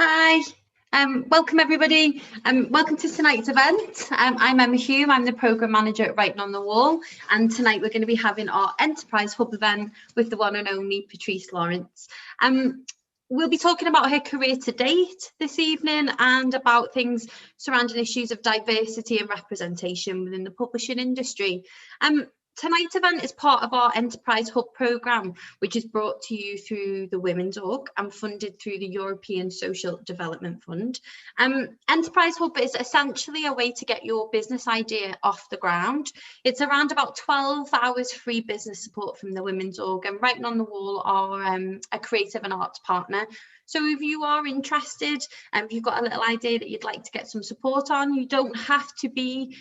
Hi, welcome everybody. Welcome to tonight's event. I'm Emma Hume, I'm the Programme Manager at Writing on the Wall, and tonight we're going to be having our Enterprise Hub event with the one and only Patrice Lawrence. We'll be talking about her career to date this evening and about things surrounding issues of diversity and representation within the publishing industry. Tonight's event is part of our Enterprise Hub programme, which is brought to you through the Women's Org and funded through the European Social Development Fund. Enterprise Hub is essentially a way to get your business idea off the ground. It's around about 12 hours free business support from the Women's Org, and Writing on the Wall are a creative and arts partner. So if you are interested and if you've got a little idea that you'd like to get some support on, you don't have to be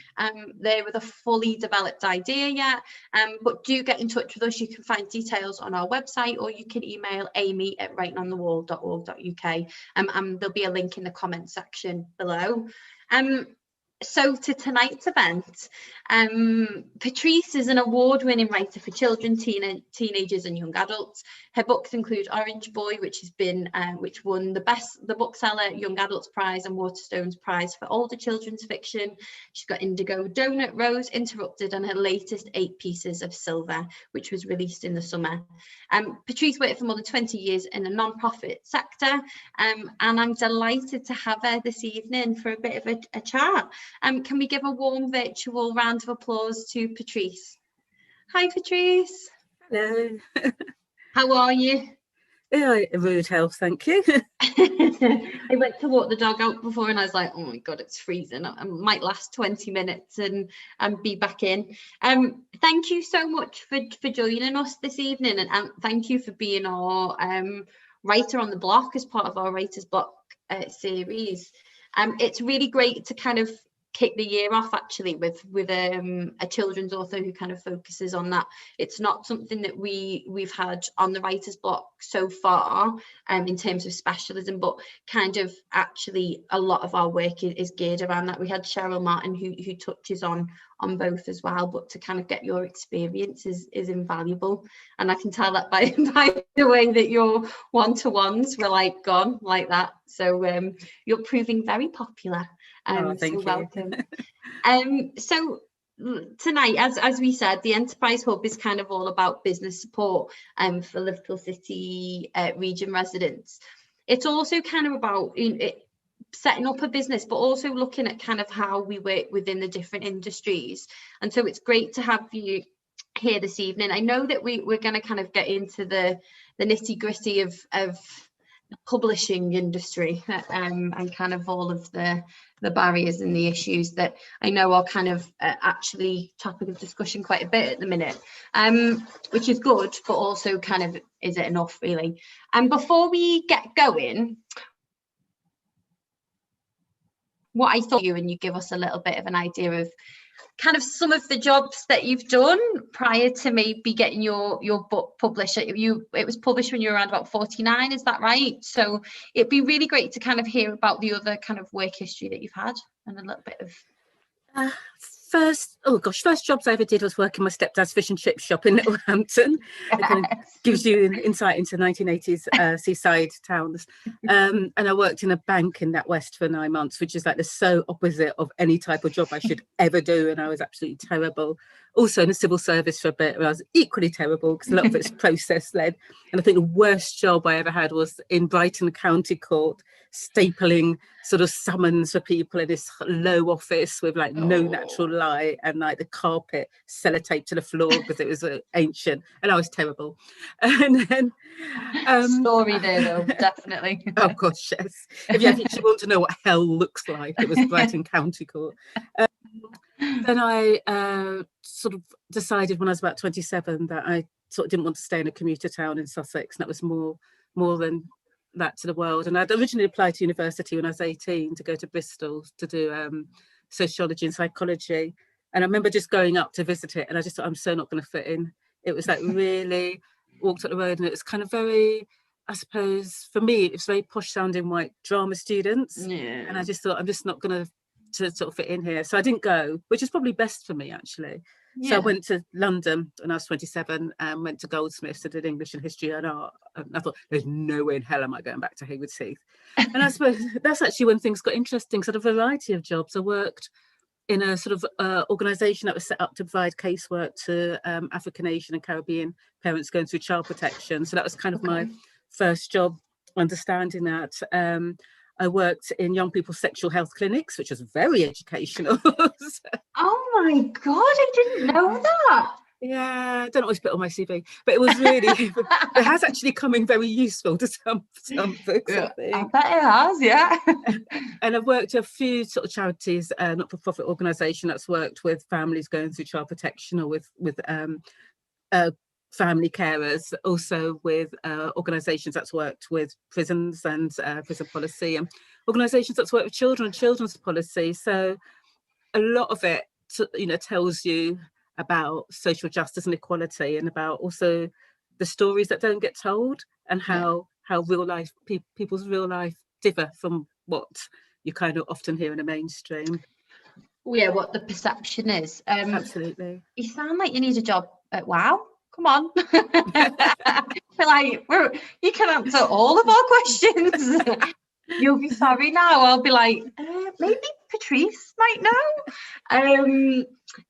there with a fully developed idea yet, but do get in touch with us. You can find details on our website, or you can email amy@writingonthewall.org.uk, and there'll be a link in the comment section below. So to tonight's event, Patrice is an award-winning writer for children, teenagers and young adults. Her books include Orange Boy, which won the Bookseller Young Adults Prize and Waterstones Prize for older children's fiction. She's got Indigo, Donut, Rose, Interrupted, and her latest 8 Pieces of Silver, which was released in the summer. Patrice worked for more than 20 years in the non-profit sector, and I'm delighted to have her this evening for a bit of a chat. Can we give a warm virtual round of applause to Patrice? Hi, Patrice. Hello. How are you? Yeah, rude health, thank you. I went to walk the dog out before and I was like, oh my God, it's freezing. I might last 20 minutes and be back in. Thank you so much for joining us this evening, and thank you for being our writer on the block as part of our Writer's Block series. It's really great to kind of kick the year off actually with a children's author who kind of focuses on that. It's not something that we've had on the Writer's Block so far in terms of specialism, but kind of actually a lot of our work is geared around that. We had Cheryl Martin who touches on both as well, but to kind of get your experience is invaluable, and I can tell that by the way that your one-to-ones were like gone like that. So you're proving very popular. Thank you. Welcome. So tonight, as we said, the Enterprise Hub is kind of all about business support for Liverpool City region residents. It's also kind of about setting up a business, but also looking at kind of how we work within the different industries. And so it's great to have you here this evening. I know that we're going to kind of get into the nitty-gritty of the publishing industry and kind of all of the barriers and the issues that I know are kind of actually topic of discussion quite a bit at the minute, which is good, but also kind of, is it enough really? And before we get going, what I thought you, and you give us a little bit of an idea of kind of some of the jobs that you've done prior to maybe getting your book published. It was published when you were around about 49, is that right? So it'd be really great to kind of hear about the other kind of work history that you've had and a little bit of First jobs I ever did was working my stepdad's fish and chip shop in Littlehampton. It kind of gives you an insight into 1980s seaside towns. And I worked in a bank in that West for 9 months, which is like the so opposite of any type of job I should ever do, and I was absolutely terrible. Also in the civil service for a bit, where I was equally terrible because a lot of it's process led. And I think the worst job I ever had was in Brighton County Court, stapling sort of summons for people in this low office with like no natural light, and like the carpet sellotaped to the floor because it was ancient, and I was terrible. And then story there though, definitely. Oh gosh, yes. If you actually want to know what hell looks like, it was Brighton County Court. Then I sort of decided when I was about 27 that I sort of didn't want to stay in a commuter town in Sussex, and that was more than that to the world. And I'd originally applied to university when I was 18 to go to Bristol to do sociology and psychology. And I remember just going up to visit it, and I just thought, I'm so not going to fit in. It was like really walked up the road, and it was kind of very, I suppose for me, it was very posh sounding white drama students. Yeah. And I just thought, I'm just not going to sort of fit in here. So I didn't go, which is probably best for me actually. So I went to London when I was 27 and went to Goldsmiths and did English and history and art. And I thought, there's no way in hell am I going back to Haywards Heath. And I suppose that's actually when things got interesting, sort of variety of jobs. I worked in a sort of organisation that was set up to provide casework to African, Asian and Caribbean parents going through child protection. So that was kind of my first job, understanding that. I worked in young people's sexual health clinics, which was very educational. Oh my God, I didn't know that. Yeah, I don't always put it on my CV, but it was really, it has actually come in very useful to some folks, I think. I bet it has, yeah. And I've worked at a few sort of charities, not-for-profit organisation that's worked with families going through child protection or with family carers, also with organisations that's worked with prisons and prison policy, and organisations that's worked with children and children's policy. So a lot of it, tells you about social justice and equality, and about also the stories that don't get told, and how real life people's real life differ from what you kind of often hear in the mainstream. Yeah, what the perception is. Absolutely. You sound like you need a job at WOW. Come on. Like, you can answer all of our questions. You'll be sorry now. I'll be like, maybe Patrice might know.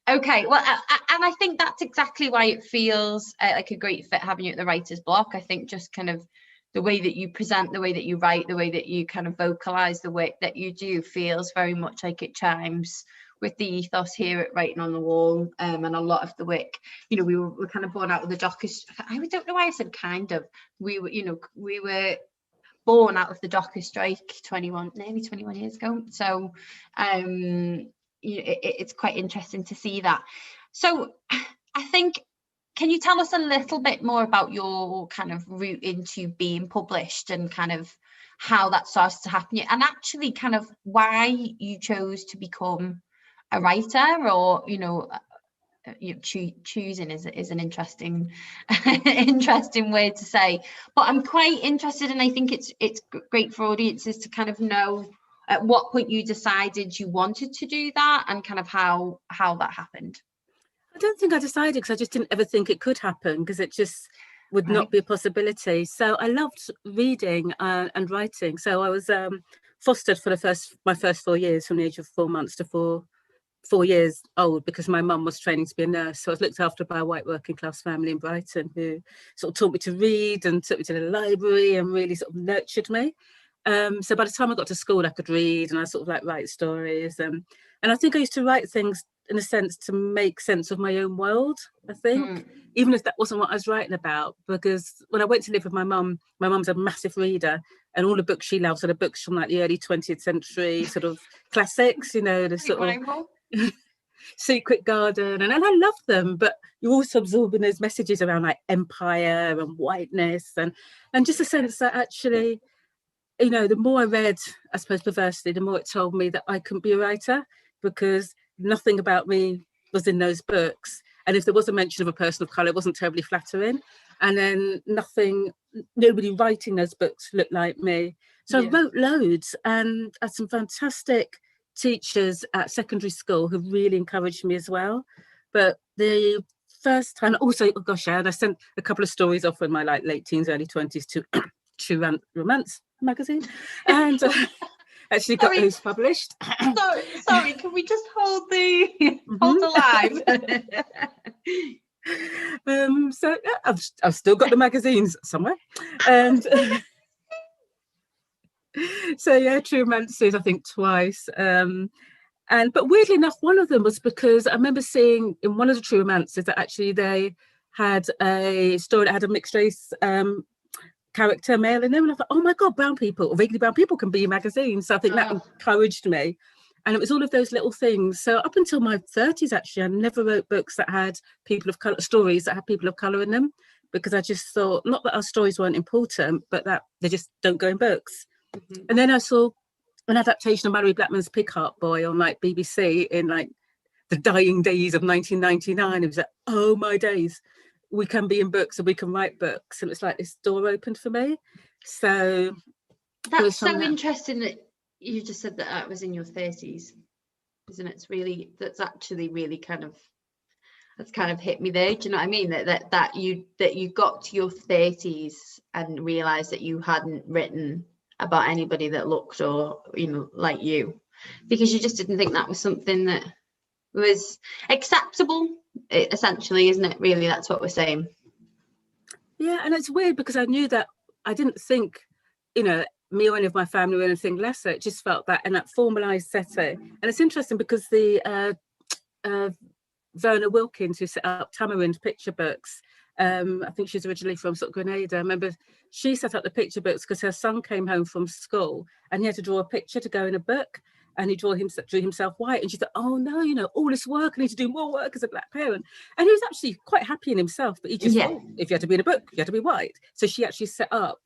Okay, well, and I think that's exactly why it feels like a great fit having you at the writer's block. I think just kind of the way that you present, the way that you write, the way that you kind of vocalize the work that you do feels very much like it chimes with the ethos here at Writing on the Wall, and a lot of the work, we were kind of born out of the dockers. I don't know why I said kind of. We were born out of the dockers strike nearly 21 years ago. So it's quite interesting to see that. So I think, can you tell us a little bit more about your kind of route into being published and kind of how that started to happen, and actually kind of why you chose to become a writer, or choosing is an interesting interesting way to say, but I'm quite interested, and I think it's great for audiences to kind of know at what point you decided you wanted to do that, and kind of how that happened. I don't think I decided, because I just didn't ever think it could happen, because it just would not be a possibility. So I loved reading and writing. So I was fostered for my first 4 years, from the age of 4 months to 4 years old, because my mum was training to be a nurse. So I was looked after by a white working class family in Brighton, who sort of taught me to read and took me to the library and really sort of nurtured me. So by the time I got to school, I could read, and I sort of like write stories. And I think I used to write things in a sense to make sense of my own world, I think, even if that wasn't what I was writing about. Because when I went to live with my mum's a massive reader, and all the books she loves are the books from like the early 20th century sort of classics, the sort of Secret Garden, and I love them, but you're also absorbing those messages around like empire and whiteness, and just a sense that actually, the more I read, I suppose perversely, the more it told me that I couldn't be a writer, because nothing about me was in those books, and if there was a mention of a person of colour, it wasn't terribly flattering, and then nobody writing those books looked like me. So I wrote loads, and had some fantastic teachers at secondary school who really encouraged me as well. But the first time, also, I sent a couple of stories off in my late teens, early 20s to True Romance magazine, and actually got those published. Sorry, can we just hold alive? So I've still got the magazines somewhere, and so True Romances, I think twice, but weirdly enough, one of them was because I remember seeing in one of the True Romances that actually they had a story that had a mixed race character, male in them, and I thought, oh my god, vaguely brown people can be in magazines. So I think that encouraged me, and it was all of those little things. So up until my 30s, actually, I never wrote books that had people of colour, stories that had people of colour in them, because I just thought, not that our stories weren't important, but that they just don't go in books. And then I saw an adaptation of Malorie Blackman's Pickup Boy on like BBC in like the dying days of 1999. It was like, oh my days, we can be in books and we can write books, and it's like this door opened for me. So that's so interesting that you just said that was in your 30s, isn't it? That's actually really kind of, that's kind of hit me there. Do you know what I mean? That you got to your 30s and realized that you hadn't written about anybody that looked or, you know, like you, because you just didn't think that was something that was acceptable, essentially, isn't it? Really, that's what we're saying. Yeah, and it's weird because I knew that I didn't think, you know, me or any of my family or anything lesser. It just felt that in that formalized setting. And it's interesting because the Verna Wilkins, who set up Tamarind picture books, I think she's originally from sort of Grenada. I remember she set up the picture books because her son came home from school and he had to draw a picture to go in a book, and he drew himself white. And she thought, oh no, you know, all this work, I need to do more work as a black parent. And he was actually quite happy in himself, but he just thought, if you had to be in a book, you had to be white. So she actually set up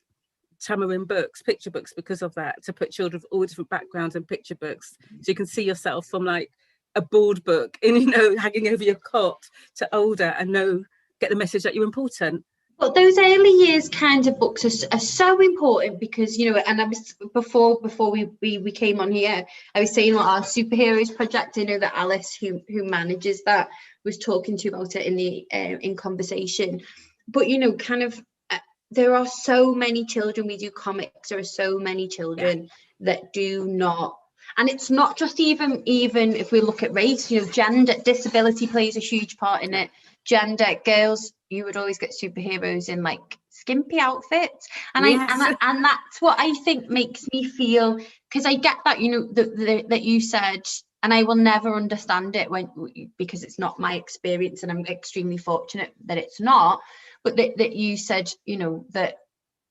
Tamarind books, picture books, because of that, to put children of all different backgrounds in picture books, so you can see yourself from like a board book in, you know, hanging over your cot to older, and get the message that you're important. But those early years kind of books are so important, because, you know, and I was before we came on here, I was saying what our superheroes project, you know, that Alice, who manages that, was talking to about it in the in conversation. But, you know, kind of there are so many children, we do comics, there are so many children that do not. And it's not just even if we look at race, you know, gender, disability plays a huge part in it. Gender, girls, you would always get superheroes in like skimpy outfits, and and that's what I think makes me feel, because I get that, you know, that you said, and I will never understand it because it's not my experience, and I'm extremely fortunate that it's not. But that you said, you know, that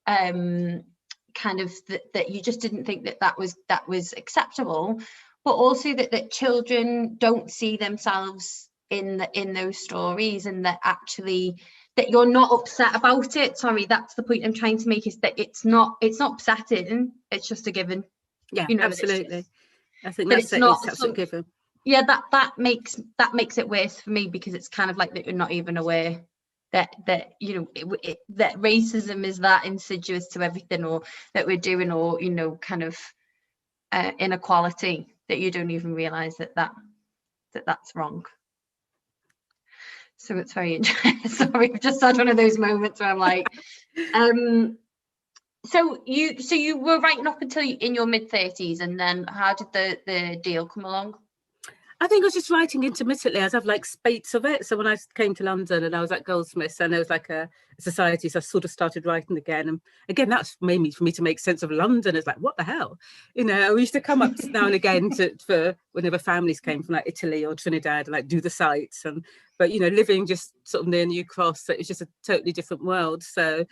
kind of that you just didn't think that was acceptable, but also that children don't see themselves in those stories, and that actually that you're not upset about it. Sorry, that's the point I'm trying to make, is that it's not upsetting, it's just a given. Yeah, you know, absolutely. I think that's it. It's absolutely given. Yeah, that makes it worse for me, because it's kind of like that you're not even aware that you know that racism is that insidious to everything, or that we're doing, or, you know, kind of inequality, that you don't even realize that's wrong. So it's very interesting. Sorry, I've just had one of those moments where I'm like, so you were writing up until in your mid-30s, and then how did the deal come along? I think I was just writing intermittently. I'd have like spates of it. So when I came to London and I was at Goldsmiths, and there was like a society, so I sort of started writing again. And again, that's made me, for me to make sense of London. It's like, what the hell? You know, we used to come up now and again for whenever families came from like Italy or Trinidad, and like do the sites. But, you know, living just sort of near New Cross, so it was just a totally different world. So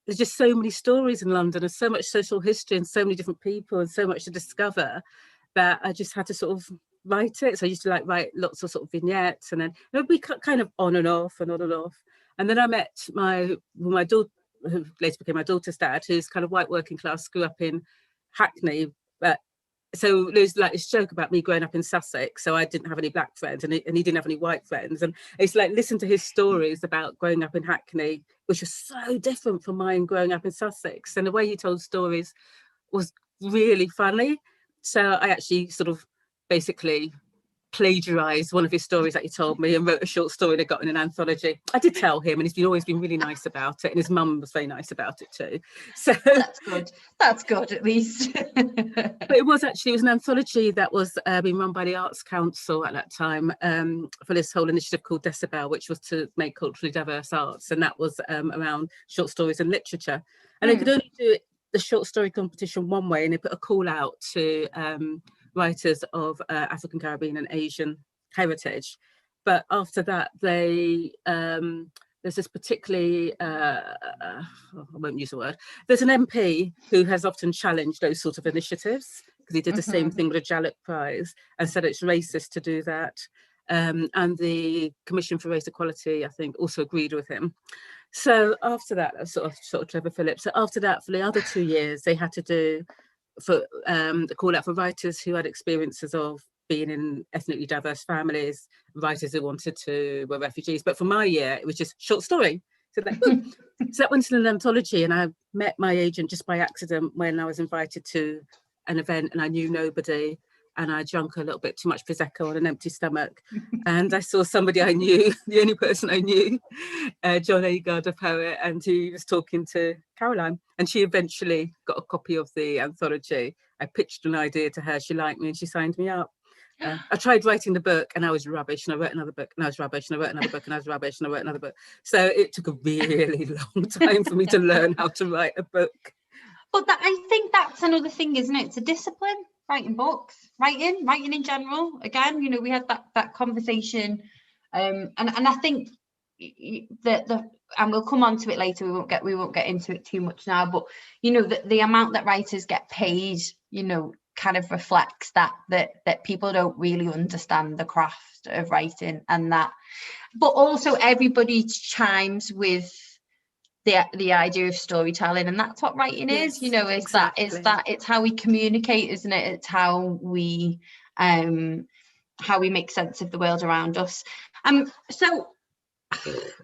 there's just so many stories in London, and so much social history, and so many different people, and so much to discover, that I just had to sort of write it. So I used to like write lots of sort of vignettes, and then it would be kind of on and off. And then I met my daughter, who later became my daughter's dad, who's kind of white working class, grew up in Hackney. But so there's like this joke about me growing up in Sussex, so I didn't have any black friends, and he didn't have any white friends. And it's like, listen to his stories about growing up in Hackney, which was so different from mine growing up in Sussex. And the way he told stories was really funny. So I actually sort of basically plagiarized one of his stories that he told me, and wrote a short story that got in an anthology. I did tell him, and he's always been really nice about it, and his mum was very nice about it too. So that's good at least. But it was an anthology that was being run by the Arts Council at that time, for this whole initiative called Decibel, which was to make culturally diverse arts, and that was around short stories and literature. And they could only do it, the short story competition, one way, and they put a call out to writers of African, Caribbean and Asian heritage. But after that, they there's this particularly I won't use the word, there's an MP who has often challenged those sort of initiatives, because he did the same thing with a Jallock Prize, and said it's racist to do that. And the Commission for Race Equality, I think, also agreed with him. So after that, sort of Trevor Phillips. So after that, for the other 2 years, they had to do the call out for writers who had experiences of being in ethnically diverse families, writers who were refugees. But for my year, it was just short story. So that went to an anthology, and I met my agent just by accident when I was invited to an event, and I knew nobody. and I drank a little bit too much Prosecco on an empty stomach. And I saw somebody I knew, the only person I knew, John Agard, a poet, and he was talking to Caroline, and she eventually got a copy of the anthology. I pitched an idea to her, she liked me, and she signed me up. I tried writing the book and I was rubbish, and I wrote another book and I was rubbish, and I wrote another book and I was rubbish, and I wrote another book. So it took a really long time for me to learn how to write a book. But I think that's another thing, isn't it? It's a discipline, writing books, writing in general. Again, you know, we had that conversation, and I think that and we'll come on to it later. We won't get into it too much now. But you know, the amount that writers get paid, you know, kind of reflects that people don't really understand the craft of writing, and that. But also, everybody chimes with the idea of storytelling, and that's what writing is, you know, exactly. It's how we communicate, isn't it? It's how we make sense of the world around us. So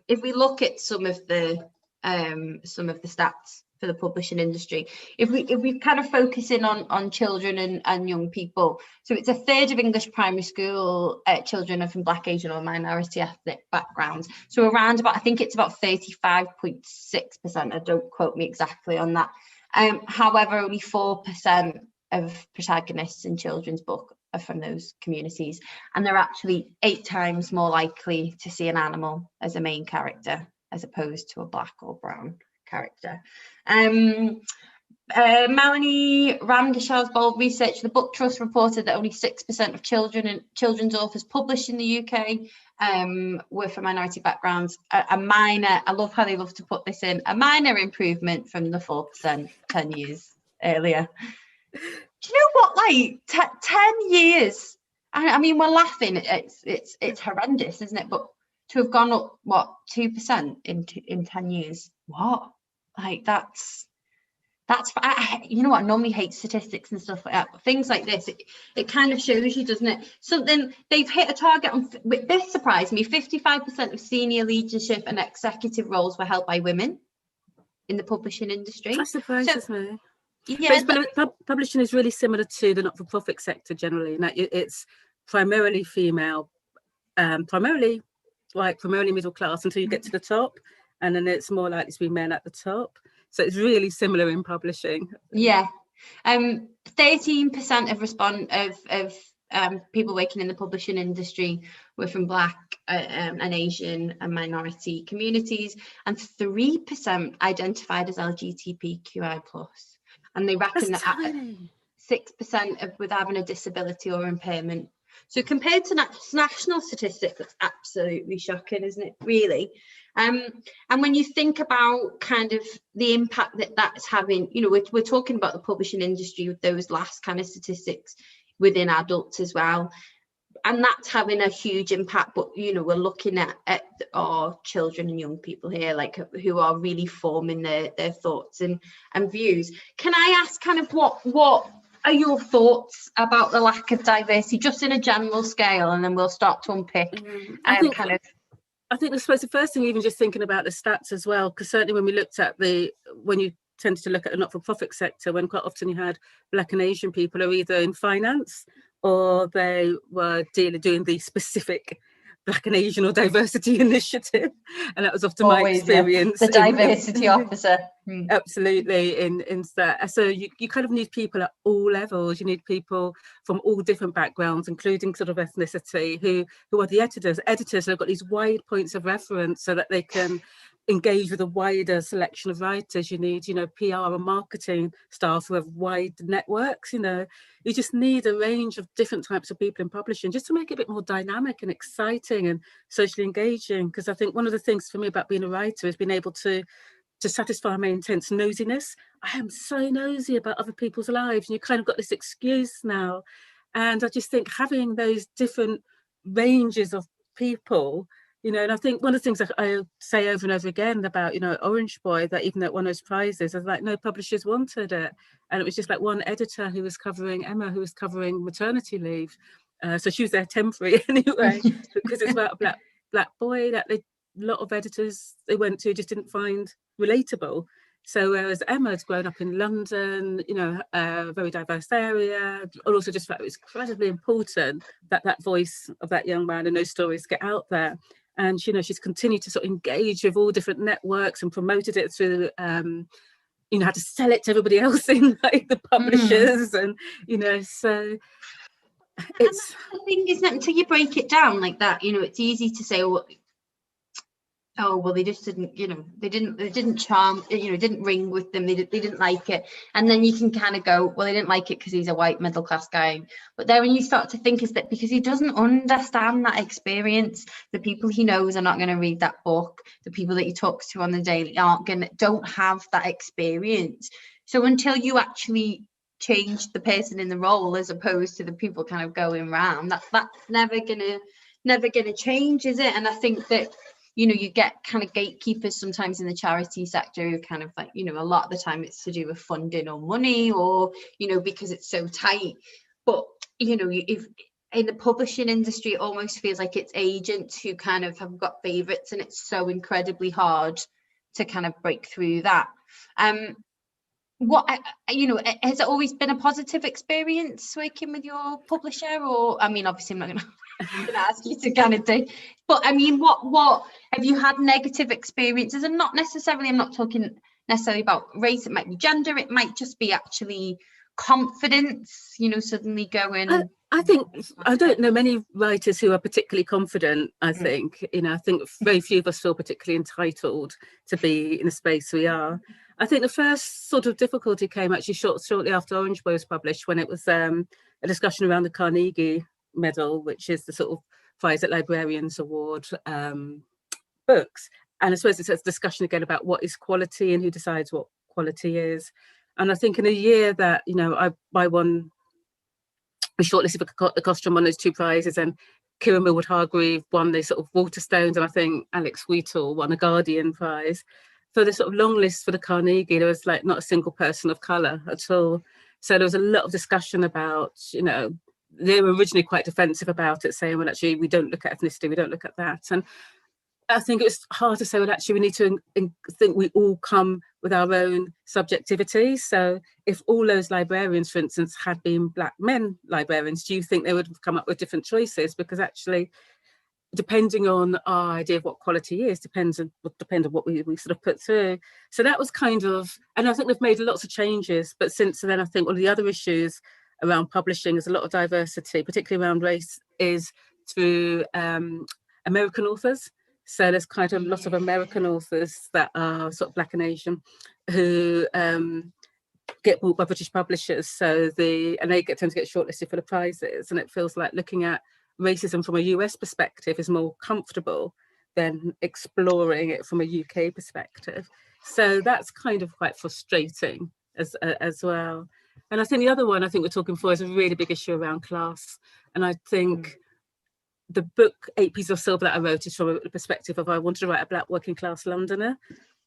if we look at some of the stats for the publishing industry, if we kind of focus in on children and young people, so it's a third of English primary school children are from Black, Asian or minority ethnic backgrounds. So around about, I think it's about 35.6%. Don't quote me exactly on that. However, only 4% of protagonists in children's book are from those communities, and they're actually 8 times more likely to see an animal as a main character as opposed to a black or brown character. Melanie Ramdishar's bold research, the Book Trust reported that only 6% of children and children's authors published in the UK were from minority backgrounds. A minor, I love how they love to put this in, a minor improvement from the 4% 10 years earlier. Do you know what, like 10 years, I mean, we're laughing, it's horrendous, isn't it? But to have gone up, what, 2% in 10 years, what? Like, that's you know what, I normally hate statistics and stuff like that, but things like this, it kind of shows you, doesn't it? Something they've hit a target on. This surprised me. 55% of senior leadership and executive roles were held by women in the publishing industry. That surprises me. Yeah, but publishing is really similar to the not-for-profit sector generally. Now, it's primarily female, primarily middle class until you get to the top, and then it's more likely to be men at the top. So it's really similar in publishing. Yeah. 13% of people working in the publishing industry were from Black and Asian and minority communities, and 3% identified as LGBTQI+. And they reckon that 6% with having a disability or impairment. So compared to national statistics, that's absolutely shocking, isn't it? Really. And when you think about kind of the impact that's having, you know, we're talking about the publishing industry with those last kind of statistics within adults as well. And that's having a huge impact. But, you know, we're looking at our children and young people here, like, who are really forming their thoughts and views. Can I ask kind of what are your thoughts about the lack of diversity, just in a general scale, and then we'll start to unpick I think I suppose the first thing, even just thinking about the stats as well, because certainly when we looked at when you tended to look at the not-for-profit sector, when quite often you had Black and Asian people are either in finance or they were doing the specific Black and Asian or diversity initiative, and that was often my experience. Yeah. The diversity officer. Absolutely, in that. So you kind of need people at all levels. You need people from all different backgrounds, including sort of ethnicity, who are the editors. Editors have got these wide points of reference so that they can engage with a wider selection of writers. You need, you know, PR and marketing staff who have wide networks. You know, you just need a range of different types of people in publishing, just to make it a bit more dynamic and exciting and socially engaging. Because I think one of the things for me about being a writer is being able to satisfy my intense nosiness. I am so nosy about other people's lives, and you kind of got this excuse now. And I just think having those different ranges of people, you know, and I think one of the things I say over and over again about, you know, Orange Boy, that even though it won those prizes, I was like, no publishers wanted it. And it was just like one editor who was covering, Emma, who was covering maternity leave. So she was there temporary anyway, because it's about a black boy that a lot of editors they went to just didn't find relatable. So whereas Emma had grown up in London, you know, a very diverse area, and also just felt it was incredibly important that that voice of that young man and those stories get out there. And, you know, she's continued to sort of engage with all different networks and promoted it through, you know, how to sell it to everybody else in like the publishers and, you know, so it's... And that's the thing, isn't it? Until you break it down like that, you know, it's easy to say, oh well, they just didn't, you know, they didn't charm, you know, didn't ring with them, they didn't like it. And then you can kind of go, well, they didn't like it because he's a white middle class guy. But then when you start to think, is that because he doesn't understand that experience, the people he knows are not going to read that book, the people that he talks to on the daily don't have that experience. So until you actually change the person in the role, as opposed to the people kind of going round, that's never gonna change, is it? And I think that, you know, you get kind of gatekeepers sometimes in the charity sector who kind of like, you know, a lot of the time it's to do with funding or money, or, you know, because it's so tight. But, you know, if in the publishing industry, it almost feels like it's agents who kind of have got favorites, and it's so incredibly hard to kind of break through that. What, you know, has it always been a positive experience working with your publisher? Or, I mean, obviously I'm not going to ask you to kind of do, but I mean, what have you had negative experiences? And not necessarily, I'm not talking necessarily about race, it might be gender, it might just be actually confidence, you know, suddenly going... I think, I don't know many writers who are particularly confident, I think. You know, I think very few of us feel particularly entitled to be in the space we are. I think the first sort of difficulty came actually shortly after Orange Boy was published, when it was a discussion around the Carnegie Medal, which is the sort of prize at Librarians Award books. And I suppose it's a discussion again about what is quality and who decides what quality is. And I think in a year that, you know, I won, we shortlisted for the Costume on those two prizes, and Kieran Millward Hargreave won the sort of Waterstones, and I think Alex Wheatle won a Guardian prize. For the sort of long list for the Carnegie, there was like not a single person of colour at all. So there was a lot of discussion about, you know, they were originally quite defensive about it, saying, well, actually, we don't look at ethnicity, we don't look at that. And I think it's hard to say, well, actually, we need to think we all come with our own subjectivity. So if all those librarians, for instance, had been Black men librarians, do you think they would have come up with different choices? Because actually, depending on our idea of what quality is, depends on what we sort of put through. So that was kind of, and I think they've made lots of changes. But since then, I think one of the other issues around publishing is a lot of diversity, particularly around race, is through American authors. So there's kind of a lot of American authors that are sort of Black and Asian who get bought by British publishers. So they tend to get shortlisted for the prizes. And it feels like looking at racism from a US perspective is more comfortable than exploring it from a UK perspective. So that's kind of quite frustrating as well. And I think the other one I think we're talking for is a really big issue around class. And I think the book 8 Pieces of Silver that I wrote is from a perspective of I wanted to write a Black working class Londoner,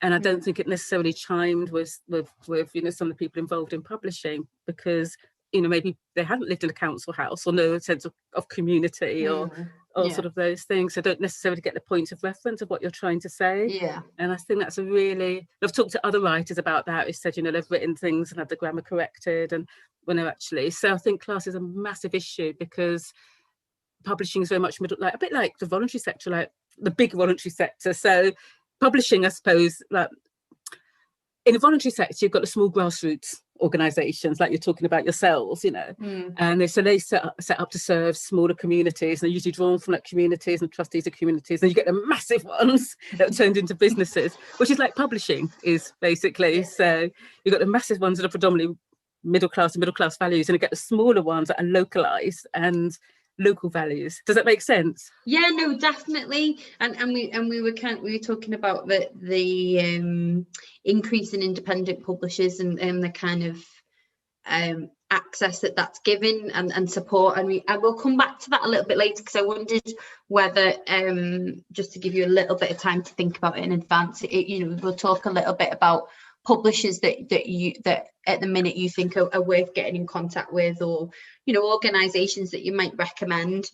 and I don't think it necessarily chimed with you know, some of the people involved in publishing, because, you know, maybe they hadn't lived in a council house or no sense of community or sort of those things. So don't necessarily get the point of reference of what you're trying to say. Yeah. And I think that's a really, I've talked to other writers about that who said, you know, they've written things and had the grammar corrected, and when they're actually, so I think class is a massive issue, because publishing is very much middle, like a bit like the voluntary sector, like the big voluntary sector. So publishing, I suppose, like in a voluntary sector, you've got the small grassroots organisations like you're talking about yourselves, you know, and they set up to serve smaller communities. They're usually drawn from like communities and trustees of communities, and you get the massive ones that are turned into businesses, which is like publishing is basically. So you've got the massive ones that are predominantly middle class and middle class values, and you get the smaller ones that are localised and local values. Does that make sense? Yeah, no, definitely. And we were talking about the increase in independent publishers and the kind of access that's given and support, and I will come back to that a little bit later, because I wondered whether just to give you a little bit of time to think about it in advance, you know, we'll talk a little bit about publishers that at the minute you think are worth getting in contact with, or, you know, organizations that you might recommend.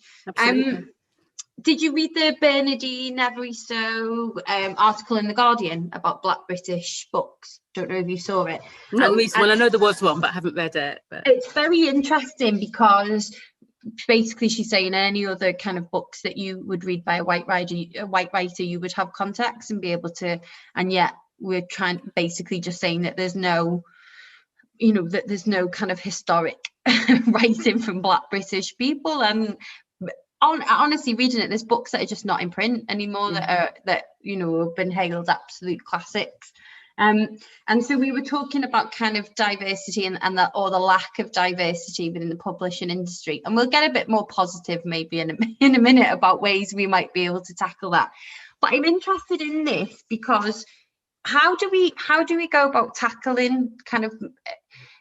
Did you read the Bernardine Evaristo article in The Guardian about Black British books? Don't know if you saw it. Not recent. Well, I know there was one, but I haven't read it. But it's very interesting because basically she's saying any other kind of books that you would read by a white writer, you would have context and be able to, and yet we're trying basically just saying that there's no, you know, that there's no kind of historic writing from Black British people. And honestly, reading it, there's books that are just not in print anymore that you know have been hailed absolute classics. And so we were talking about kind of diversity and that, or the lack of diversity within the publishing industry, and we'll get a bit more positive maybe in a minute about ways we might be able to tackle that. But I'm interested in this because how do we go about tackling kind of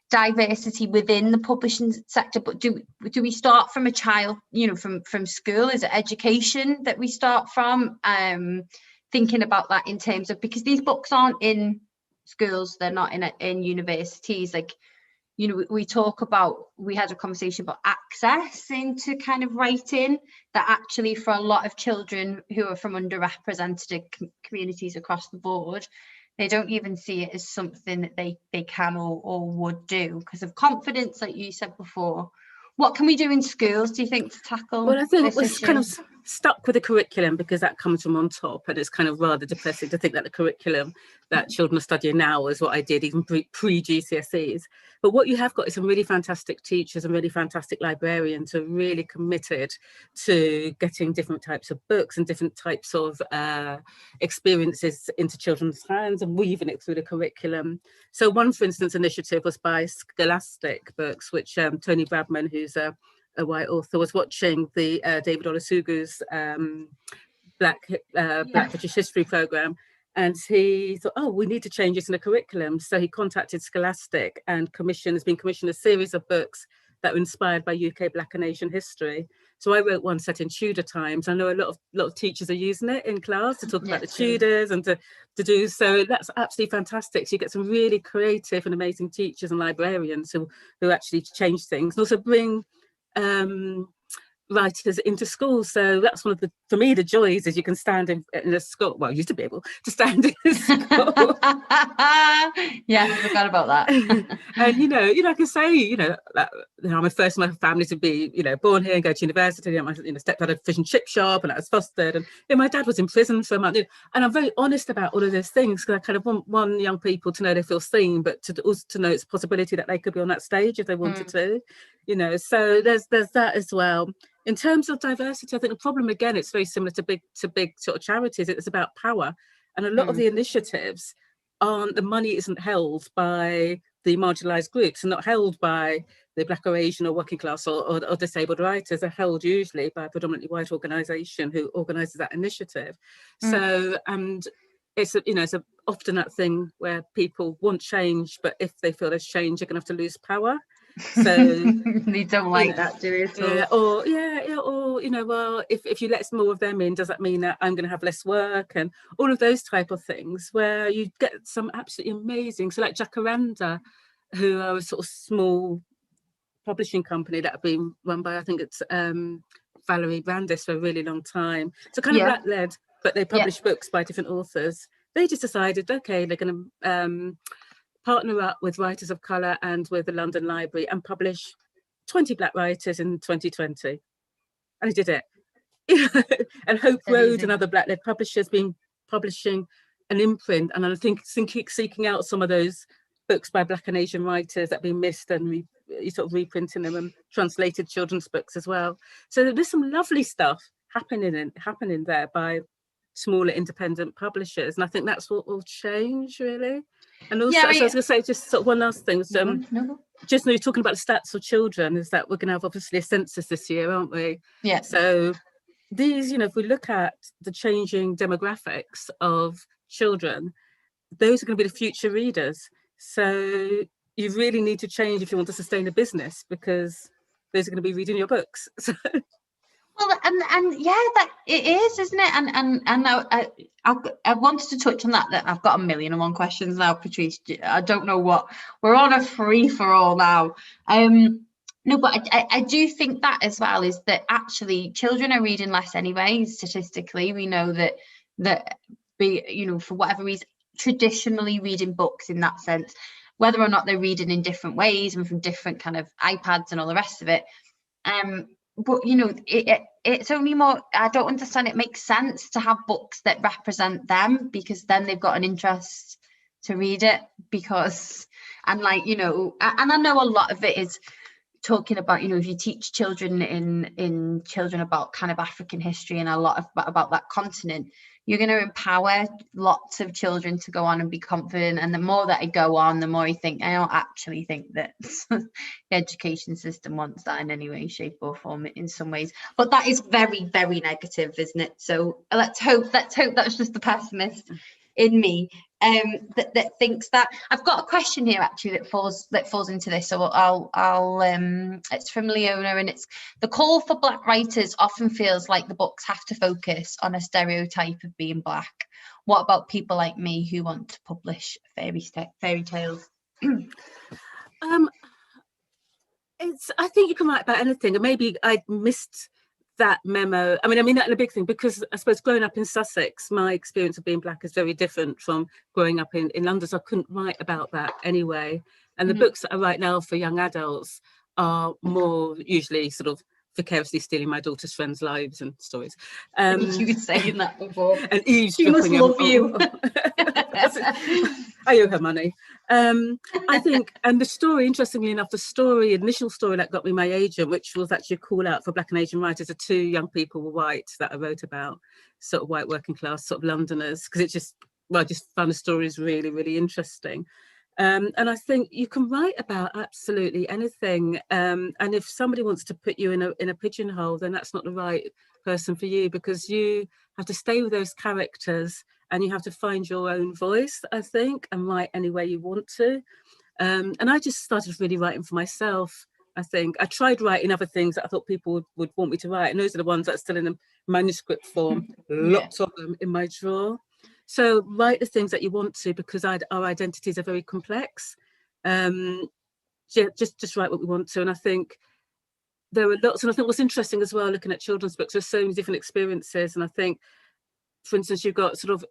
diversity within the publishing sector? But do we start from a child, you know, from school? Is it education that we start from? Thinking about that in terms of, because these books aren't in schools, they're not in universities. Like, you know, we had a conversation about access into kind of writing, that actually for a lot of children who are from underrepresented communities across the board, they don't even see it as something that they can or would do because of confidence, like you said before. What can we do in schools, do you think, to tackle? Well, I think we're issue? kind of stuck with the curriculum because that comes from on top, and it's kind of rather depressing to think that the curriculum that children are studying now is what I did even pre-GCSEs. But what you have got is some really fantastic teachers and really fantastic librarians who are really committed to getting different types of books and different types of experiences into children's hands and weaving it through the curriculum. So one, for instance, initiative was by Scholastic Books, which Tony Bradman, who's a white author, was watching the David Olusogu's Black British History programme, and he thought, oh, we need to change this in the curriculum. So he contacted Scholastic and has been commissioned a series of books that were inspired by UK Black and Asian history. So I wrote one set in Tudor times. I know a lot of teachers are using it in class to talk about the Tudors and to do so. That's absolutely fantastic. So you get some really creative and amazing teachers and librarians who actually change things and also bring writers into schools. So that's one of for me, the joys is you can stand in a school. Well, I used to be able to stand in a school. Yeah, I forgot about that. And you know, I can say, I'm a first in my family to be, born here and go to university. My stepdad had a fish and chip shop, and I was fostered, and my dad was in prison for a month. And I'm very honest about all of those things because I kind of want young people to know they feel seen, but to also to know it's a possibility that they could be on that stage if they wanted to. So there's that as well. In terms of diversity, I think the problem, again, it's very similar to big sort of charities. It's about power. And a lot of the initiatives the money isn't held by the marginalised groups and not held by the Black or Asian or working class or disabled writers. Are held usually by a predominantly white organisation who organises that initiative. So, and it's often that thing where people want change, but if they feel there's change, they're going to have to lose power. So they don't like that, do they? Or well, if you let more of them in, does that mean that I'm going to have less work and all of those type of things, where you get some absolutely amazing, so like Jacaranda, who are a sort of small publishing company that have been run by, I think it's Valerie Brandis for a really long time, so kind of that led, but they publish books by different authors. They just decided, okay, they're going to partner up with writers of colour and with the London Library and publish 20 Black writers in 2020. And he did it. And Hope Road and other Black-led publishers been publishing an imprint. And I think seeking out some of those books by Black and Asian writers that have been missed and sort of reprinting them and translated children's books as well. So there's some lovely stuff happening there by smaller independent publishers. And I think that's what will change, really. And also, so I was going to say just sort of one last thing. Just now, talking about the stats of children, is that we're going to have obviously a census this year, aren't we? Yeah. So these, if we look at the changing demographics of children, those are going to be the future readers. So you really need to change if you want to sustain a business, because those are going to be reading your books. Well, and that it is, isn't it? And I wanted to touch on that I've got 1,000,001 questions now, Patrice. I don't know what, we're on a free for all now. No, but I do think that as well is that actually children are reading less anyway. Statistically, we know that for whatever reason, traditionally reading books in that sense, whether or not they're reading in different ways and from different kind of iPads and all the rest of it. But it's only more, I don't understand, it makes sense to have books that represent them, because then they've got an interest to read it, because, and like, and I know a lot of it is talking about, if you teach children in children about kind of African history and a lot of about that continent, you're going to empower lots of children to go on and be confident. And the more that I go on, the more I don't actually think that the education system wants that in any way, shape or form in some ways. But that is very, very negative, isn't it? So let's hope that's just the pessimist in me that thinks that. I've got a question here actually that falls into this, so I'll it's from Leona, and it's: the call for Black writers often feels like the books have to focus on a stereotype of being Black. What about people like me who want to publish fairy tales? I think you can write about anything, and maybe I missed that memo. I mean that in a big thing, because I suppose growing up in Sussex, my experience of being Black is very different from growing up in London, so I couldn't write about that anyway. And the books that I write now for young adults are more usually sort of vicariously stealing my daughter's friends' lives and stories. You were saying that before. And eavesdropping. She must love you. I owe her money. I think, and the story, interestingly enough, the initial story that got me my agent, which was actually a call out for Black and Asian writers, are two young people were white that I wrote about, sort of white working class, sort of Londoners, because I just found the stories really, really interesting. And I think you can write about absolutely anything. And if somebody wants to put you in a pigeonhole, then that's not the right person for you, because you have to stay with those characters and you have to find your own voice, I think, and write any way you want to. And I just started really writing for myself. I think I tried writing other things that I thought people would want me to write, and those are the ones that are still in the manuscript form. Lots of them in my drawer. So write the things that you want to, because our identities are very complex. Just write what we want to. And I think there are lots, and I think what's interesting as well, looking at children's books, there's so many different experiences. And I think, for instance, you've got sort of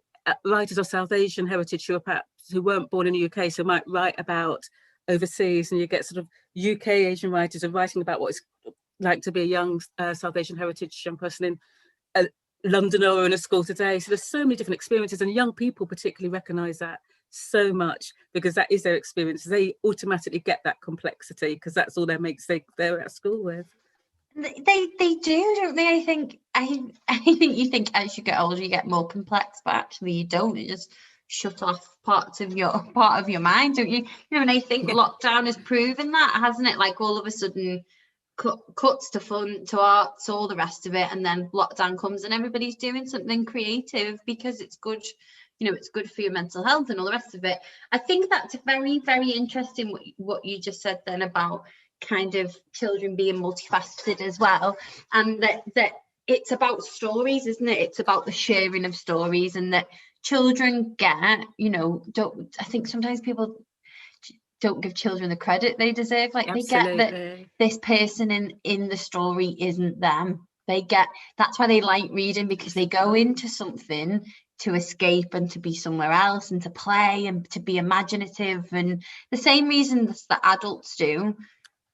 writers of South Asian heritage who weren't born in the UK, so might write about overseas, and you get sort of UK Asian writers are writing about what it's like to be a young South Asian heritage young person in London or in a school today. So there's so many different experiences, and young people particularly recognise that so much, because that is their experience. They automatically get that complexity because that's all they're at school with. They do, don't they? I think you think as you get older you get more complex, but actually you don't. You just shut off part of your mind, don't you? And I think lockdown has proven that, hasn't it? Like all of a sudden cuts to fun, to art, to all the rest of it, and then lockdown comes and everybody's doing something creative because it's good. It's good for your mental health and all the rest of it. I think that's very, very interesting what you just said then about kind of children being multifaceted as well, and that it's about stories, isn't it? It's about the sharing of stories, and that children get, I think sometimes people don't give children the credit they deserve. Like Absolutely. They get that this person in the story isn't them. That's why they like reading, because they go into something to escape and to be somewhere else and to play and to be imaginative, and the same reasons that adults do.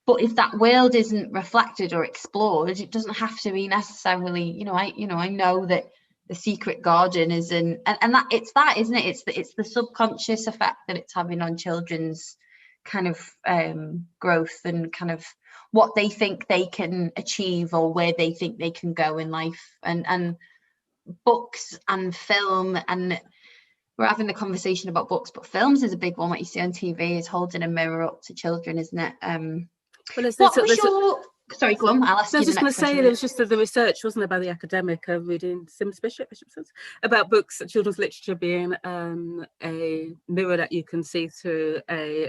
But if that world isn't reflected or explored, it doesn't have to be necessarily, I know that the secret garden is and that it's that, isn't it? It's the subconscious effect that it's having on children's kind of growth and kind of what they think they can achieve or where they think they can go in life, and books and film. And we're having the conversation about books, but films is a big one. What you see on TV is holding a mirror up to children, isn't it? Sorry, go on. I'll ask you. I was just going to say, there was just the research, wasn't there, by the academic reading Sims Bishop, about books, children's literature being a mirror that you can see through a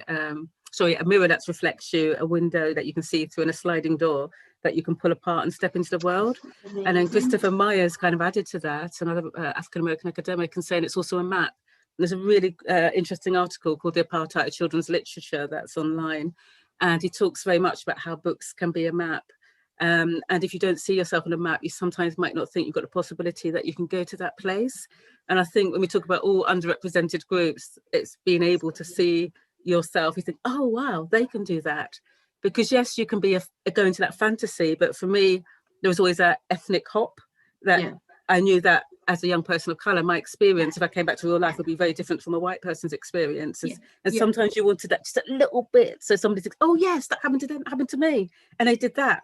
mirror that reflects you, a window that you can see through, and a sliding door that you can pull apart and step into the world. Amazing. And then Christopher Myers kind of added to that, another African-American academic, and saying it's also a map. And there's a really interesting article called The Apartheid of Children's Literature that's online. and he talks very much about how books can be a map. And if you don't see yourself on a map, you sometimes might not think you've got a possibility that you can go to that place. And I think when we talk about all underrepresented groups, it's being able to see yourself. You think, oh, wow, they can do that. Because yes, you can be go into that fantasy. But for me, there was always that ethnic hop that I knew that as a young person of colour, my experience, if I came back to real life, would be very different from a white person's experience. And sometimes you wanted that just a little bit. So somebody thinks, oh, yes, that happened to them, happened to me. And they did that.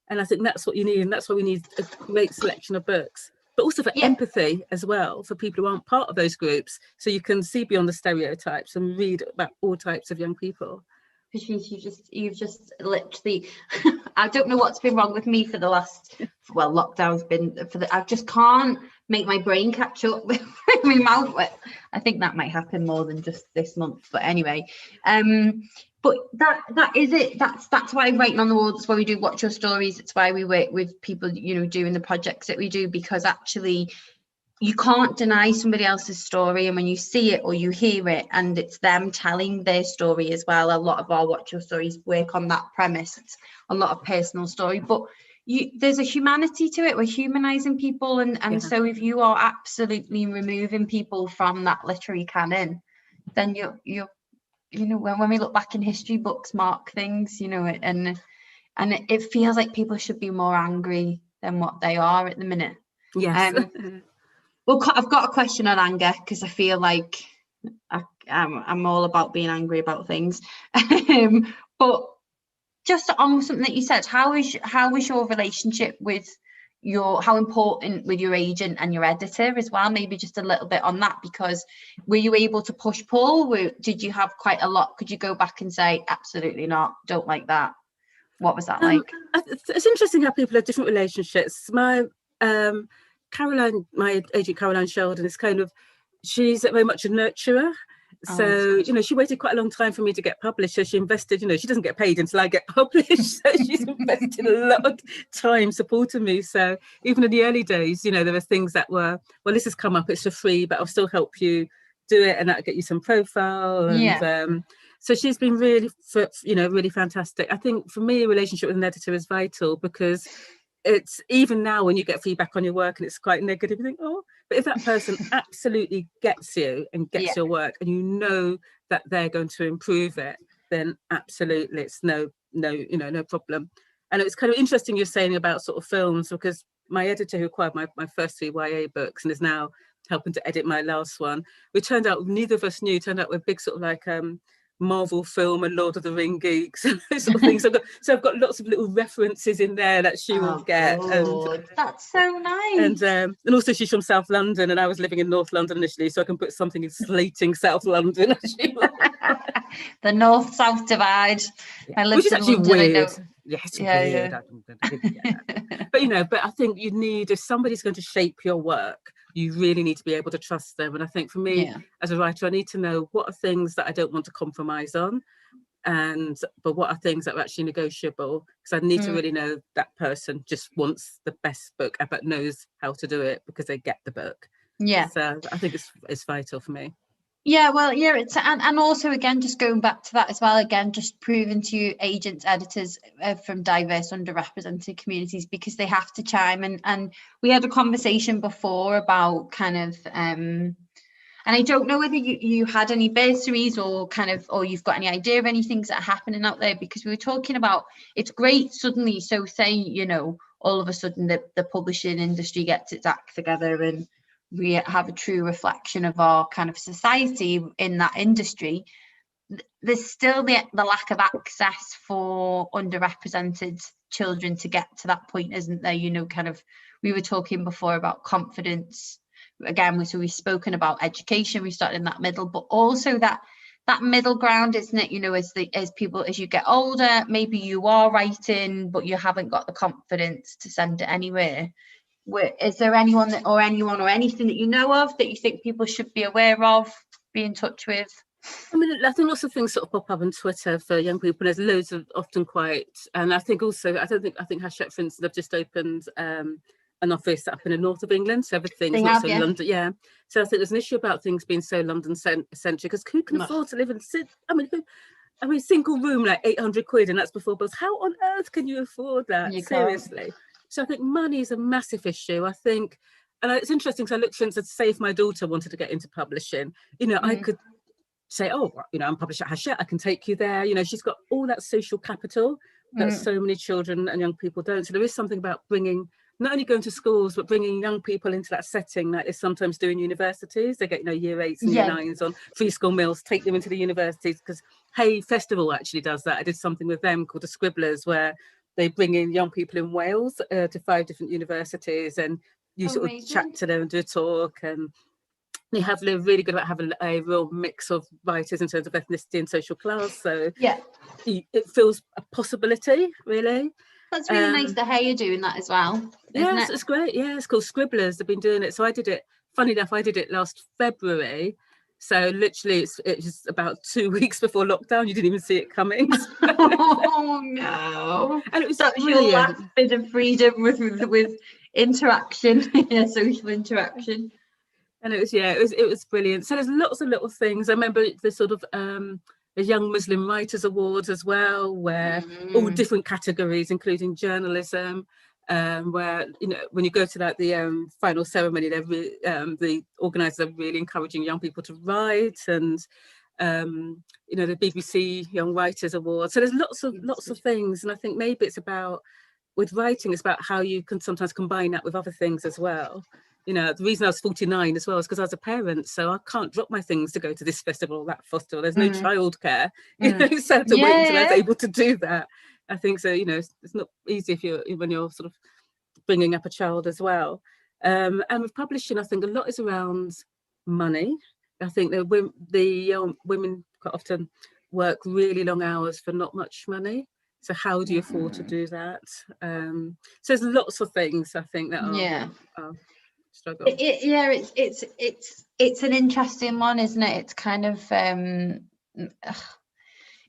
And I think that's what you need. And that's why we need a great selection of books, but also for empathy as well, for people who aren't part of those groups. So you can see beyond the stereotypes and read about all types of young people. Patrice, you've just literally, I don't know what's been wrong with me for the last, well, lockdown's been, I just can't make my brain catch up with my mouth. I think that might happen more than just this month, but anyway. But that is it. That's why Writing on the Wall, that's why we do Watch Your Stories. It's why we work with people, doing the projects that we do, because actually you can't deny somebody else's story. And when you see it or you hear it and it's them telling their story as well, a lot of our Watch Your Stories work on that premise. It's a lot of personal story, but there's a humanity to it. We're humanizing people. And so if you are absolutely removing people from that literary canon, then you're when we look back in history, books mark things, and it feels like people should be more angry than what they are at the minute. Yes. Well, I've got a question on anger, because I feel like I'm all about being angry about things. But just on something that you said, how is your relationship with how important with your agent and your editor as well? Maybe just a little bit on that, because were you able to push pull? Did you have quite a lot? Could you go back and say, absolutely not, don't like that? What was that like? It's interesting how people have different relationships. My Caroline, my agent Caroline Sheldon, is she's very much a nurturer. So, she waited quite a long time for me to get published. So she invested, she doesn't get paid until I get published. So she's invested a lot of time supporting me. So even in the early days, there were things that were, well, this has come up, it's for free, but I'll still help you do it and that'll get you some profile. And so she's been really, really fantastic. I think for me, a relationship with an editor is vital, because it's even now when you get feedback on your work and it's quite negative, you think, oh, but if that person absolutely gets you and gets your work and that they're going to improve it, then absolutely it's no problem. And it's kind of interesting you're saying about sort of films, because my editor who acquired my first 3 YA books and is now helping to edit my last one, we turned out, neither of us knew, turned out we're big sort of like Marvel film and Lord of the Ring geeks and those sort of things. So I've got lots of little references in there that she will get. And that's so nice. And also she's from South London and I was living in North London initially, so I can put something in slating South London. The North-South divide. I lived in London. Weird. Yes, weird. But I think you need, if somebody's going to shape your work, you really need to be able to trust them. And I think for me as a writer, I need to know what are things that I don't want to compromise on, but what are things that are actually negotiable, because I need to really know that person just wants the best book but knows how to do it because they get the book. So I think it's vital for me. It's and also again, just going back to that as well, again, just proving to you agents, editors from diverse, underrepresented communities, because they have to chime and we had a conversation before about kind of and I don't know whether you had any bursaries or you've got any idea of any things that are happening out there, because we were talking about, it's great suddenly, so say all of a sudden the publishing industry gets its act together and we have a true reflection of our kind of society in that industry. There's still the lack of access for underrepresented children to get to that point, isn't there? We were talking before about confidence again, so we've spoken about education, we started in that middle, but also that middle ground, isn't it? As you get older, maybe you are writing but you haven't got the confidence to send it anywhere. Is there anyone or anything that you know of that you think people should be aware of, be in touch with? I mean, I think lots of things sort of pop up on Twitter for young people. There's loads of often quite, and I think also, I think Hachette, for instance, they've just opened an office up in the north of England, so everything's not so London. So I think there's an issue about things being so London centric, because who can afford to live in Sydney? I mean, I mean, single room, like 800 quid, and that's before bills. How on earth can you afford that? You Seriously. So I think money is a massive issue. I think, and it's interesting because I looked, for instance, say if my daughter wanted to get into publishing, you know, I could say, oh, you know, I'm published at Hachette, I can take you there. You know, she's got all that social capital that so many children and young people don't. So there is something about bringing, not only going to schools, but bringing young people into that setting that they sometimes do in universities. They get, you know, year 8s and year 9s on free school meals, take them into the universities, because Hay Festival actually does that. I did something with them called the Scribblers, where they bring in young people in Wales to 5 different universities, and you sort of chat to them and do a talk, and they're really good about having a real mix of writers in terms of ethnicity and social class. So it feels a possibility, really. That's really nice that Hay are doing that as well. Yes, it's great. Yeah, it's called Scribblers. They've been doing it. So I did it, funny enough, I did it last February. So literally it's just about 2 weeks before lockdown. You didn't even see it coming. Oh no. And it was that your last bit of freedom with interaction, social interaction. And it was brilliant. So there's lots of little things. I remember the sort of the Young Muslim Writers Awards as well, where all different categories, including journalism, where, you know, when you go to like the final ceremony, the organisers are really encouraging young people to write, and you know, the BBC Young Writers Awards. So there's lots of things, and I think maybe it's about, with writing, it's about how you can sometimes combine that with other things as well. You know, the reason I was 49 as well is because I was a parent, so I can't drop my things to go to this festival or that festival. There's no childcare, you know, so I had to wait until I was able to do that. I think so, you know, it's not easy when you're sort of bringing up a child as well. And with publishing, I think a lot is around money. I think the women quite often work really long hours for not much money. So how do you afford to do that? So there's lots of things, I think, that are struggle. It's an interesting one, isn't it? It's kind of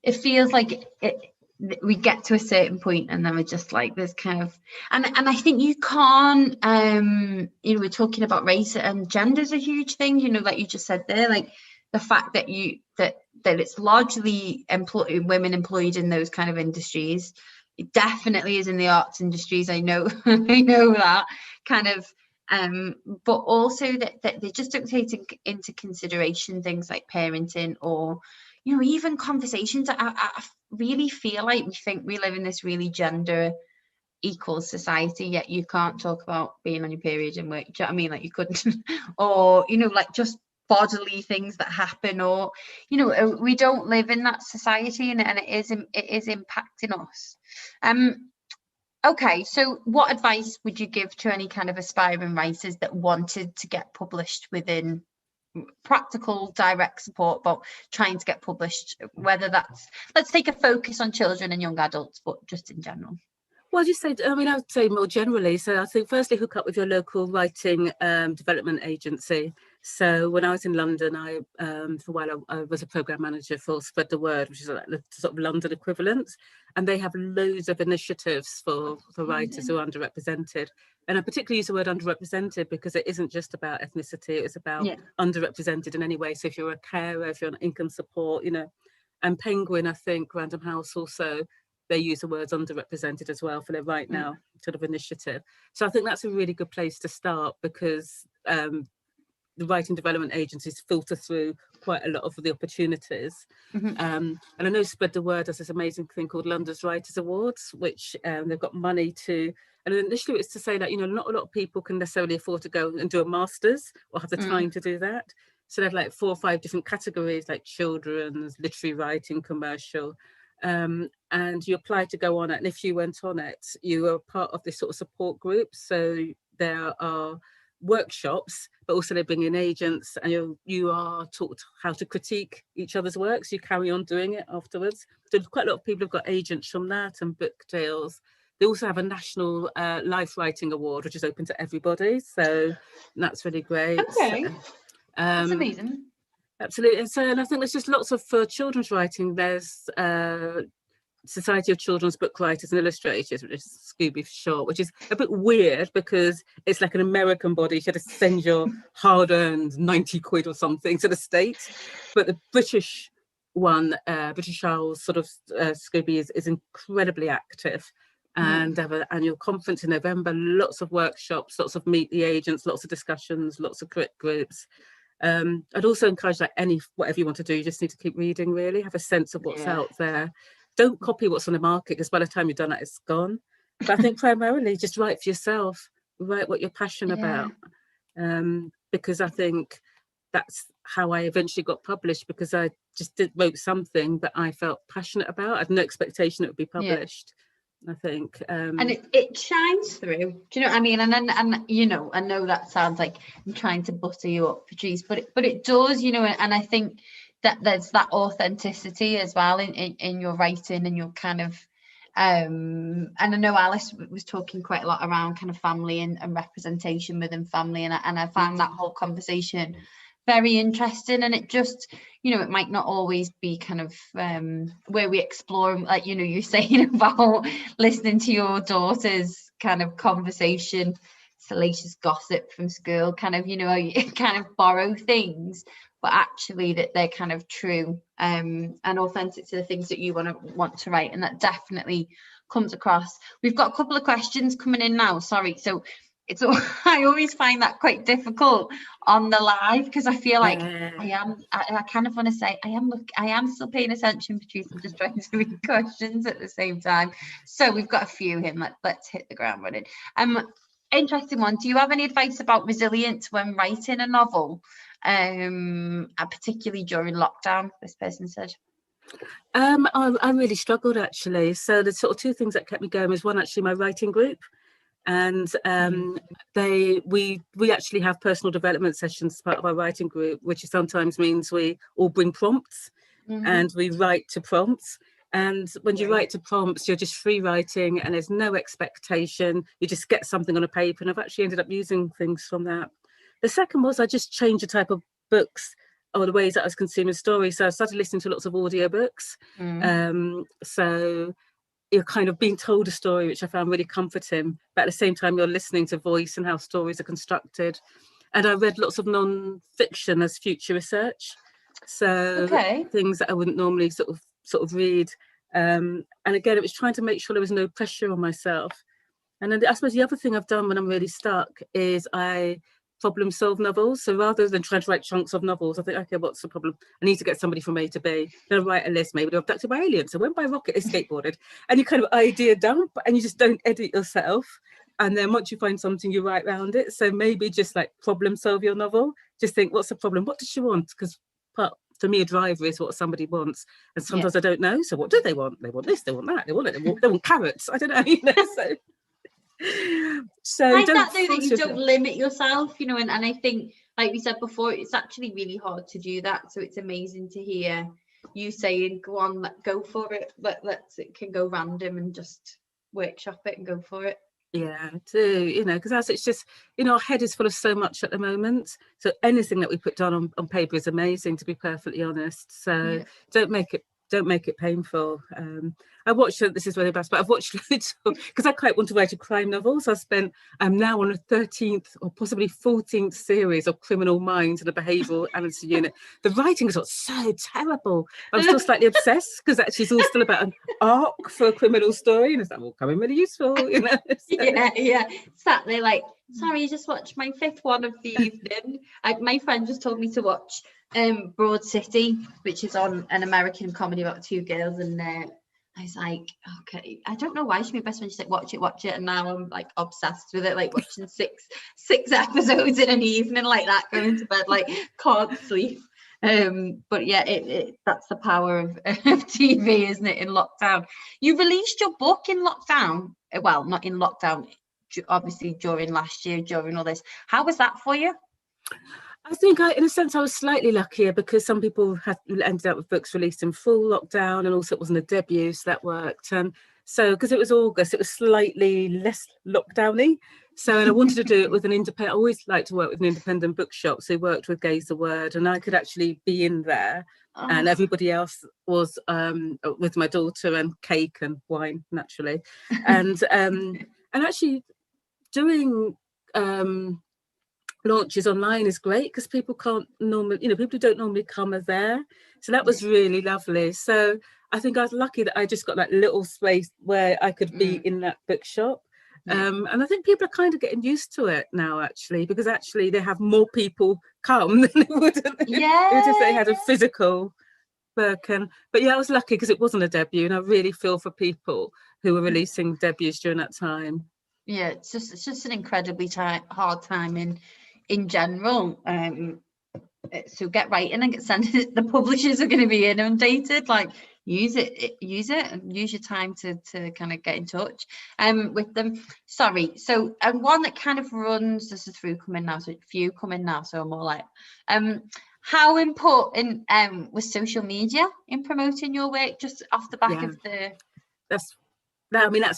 it feels like we get to a certain point and then we're just like, there's kind of, and I think you can't you know, we're talking about race and gender is a huge thing, you know, like you just said there, like the fact that that it's largely women employed in those kind of industries. It definitely is in the arts industries, I know. I know that kind of, but also that they just don't take into consideration things like parenting, or, you know, even conversations. I really feel like we think we live in this really gender equal society, yet you can't talk about being on your period and work. Do you know what I mean? Like you couldn't, or, you know, like just bodily things that happen, or, you know, we don't live in that society, and it is impacting us. Okay, so what advice would you give to any kind of aspiring writers that wanted to get published, within practical direct support, but trying to get published, whether that's, let's take a focus on children and young adults, but just in general? Well, I would say more generally. So I think firstly, hook up with your local writing development agency. So when I was in London, for a while I was a programme manager for Spread the Word, which is like the sort of London equivalent. And they have loads of initiatives for writers who are underrepresented. And I particularly use the word underrepresented because it isn't just about ethnicity, it's about underrepresented in any way. So if you're a carer, if you're on income support, you know, and Penguin, I think, Random House also, they use the words underrepresented as well for their Right Now sort of initiative. So I think that's a really good place to start, because the writing development agencies filter through quite a lot of the opportunities. And I know Spread the Word has this amazing thing called London's Writers Awards, which they've got money to, and initially it's to say that, you know, not a lot of people can necessarily afford to go and do a master's or have the time to do that. So they have like 4 or 5 different categories, like children's, literary writing, commercial. And you apply to go on it, and if you went on it, you are part of this sort of support group. So there are workshops, but also they bring in agents, and you are taught how to critique each other's works. You carry on doing it afterwards. So quite a lot of people have got agents from that and book deals. They also have a national life writing award, which is open to everybody. So that's really great. Okay, that's amazing. Absolutely. And I think there's just lots of, for children's writing, there's Society of Children's Book Writers and Illustrators, which is Scooby for short, which is a bit weird because it's like an American body. You had to send your hard-earned 90 quid or something to the States. But the British one, British Isles sort of Scooby is incredibly active, and have an annual conference in November, lots of workshops, lots of meet the agents, lots of discussions, lots of crit groups. I'd also encourage whatever you want to do, you just need to keep reading, really, have a sense of what's out there. Don't copy what's on the market, because by the time you've done that, it's gone. But I think primarily just write for yourself, write what you're passionate about. Because I think that's how I eventually got published, because I just wrote something that I felt passionate about. I had no expectation it would be published. I think and it shines through, do you know what I mean? And you know, I know that sounds like I'm trying to butter you up, Patrice, but it does, you know. And I think that there's that authenticity as well in your writing and your kind of and I know Alice was talking quite a lot around kind of family and representation within family, and I found that whole conversation very interesting. And it just, you know, it might not always be kind of where we explore, like, you know, you're saying about listening to your daughter's kind of conversation, salacious gossip from school, kind of, you know, you kind of borrow things, but actually that they're kind of true and authentic to the things that you want to write, and that definitely comes across. We've got a couple of questions coming in now, sorry. So it's I always find that quite difficult on the live, because I feel like I kind of want to say I am still paying attention, Patrice. I'm just trying to read questions at the same time. So we've got a few here. Let's hit the ground running. Interesting one. Do you have any advice about resilience when writing a novel, particularly during lockdown? This person said. I really struggled, actually. So the sort of two things that kept me going was, one, actually my writing group. And we actually have personal development sessions as part of our writing group, which sometimes means we all bring prompts and we write to prompts. And when you write to prompts, you're just free writing and there's no expectation. You just get something on a paper, and I've actually ended up using things from that. The second was I just changed the type of books or the ways that I was consuming stories. So I started listening to lots of audiobooks. So you're kind of being told a story, which I found really comforting, but at the same time you're listening to voice and how stories are constructed. And I read lots of non-fiction as future research, so things that I wouldn't normally sort of read. And again, it was trying to make sure there was no pressure on myself. And then I suppose the other thing I've done when I'm really stuck is I problem solve novels. So rather than trying to write chunks of novels, I think, okay, what's the problem? I need to get somebody from A to B. Then I write a list. Maybe they're abducted by aliens. So when by rocket, they skateboarded. And you kind of idea dump, and you just don't edit yourself. And then once you find something, you write around it. So maybe just like problem solve your novel. Just think, what's the problem? What does she want? Because for me, a driver is what somebody wants. And sometimes I don't know. So what do they want? They want this, they want that, they want carrots. I don't know, you know, so I like that though, that you don't limit yourself, you know, and I think, like we said before, it's actually really hard to do that. So it's amazing to hear you saying, go on, go for it. It can go random and just workshop it and go for it. Yeah, too, you know, because it's just, you know, our head is full of so much at the moment. So anything that we put down on paper is amazing, to be perfectly honest. So don't make it painful. I watched, this is really bad, but I've watched loads because I quite want to write a crime novel. So I'm now on a 13th or possibly 14th series of Criminal Minds and a Behavioural Analysis Unit. The writing is so terrible. I'm still slightly obsessed because actually it's all still about an arc for a criminal story, and it's like, well, coming really useful, you know. So. Yeah. Sat there like, sorry, you just watched my 5th one of the evening. My friend just told me to watch Broad City, which is on an American comedy about 2 girls, and I was like, okay, I don't know why. She made best friend, she's like, watch it, and now I'm like obsessed with it, like watching six episodes in an evening like that, going to bed like can't sleep. But yeah, it that's the power of TV, isn't it, in lockdown. You released your book in lockdown, well, not in lockdown, obviously during last year, during all this. How was that for you? I think in a sense I was slightly luckier, because some people had ended up with books released in full lockdown, and also it wasn't a debut, so that worked. And so because it was August, it was slightly less lockdowny. So, and I wanted to do it with an independent, I always like to work with an independent bookshop, so I worked with Gaze the Word, and I could actually be in there. And everybody else was with my daughter, and cake and wine, naturally. And actually doing launches online is great because people can't normally, people who don't normally come are there. So that was really lovely. So I think I was lucky that I just got that little space where I could be in that bookshop. And I think people are kind of getting used to it now, actually, because actually they have more people come than they would if they had a physical book. But yeah, I was lucky because it wasn't a debut, and I really feel for people who were releasing debuts during that time. Yeah, it's just an incredibly hard time in general. So get writing and get sent it. The publishers are going to be inundated. Like use it, and use your time to kind of get in touch with them. Sorry. So one that kind of runs, this is through coming now, so few coming now, so more like how important was social media in promoting your work, just off the back of the that's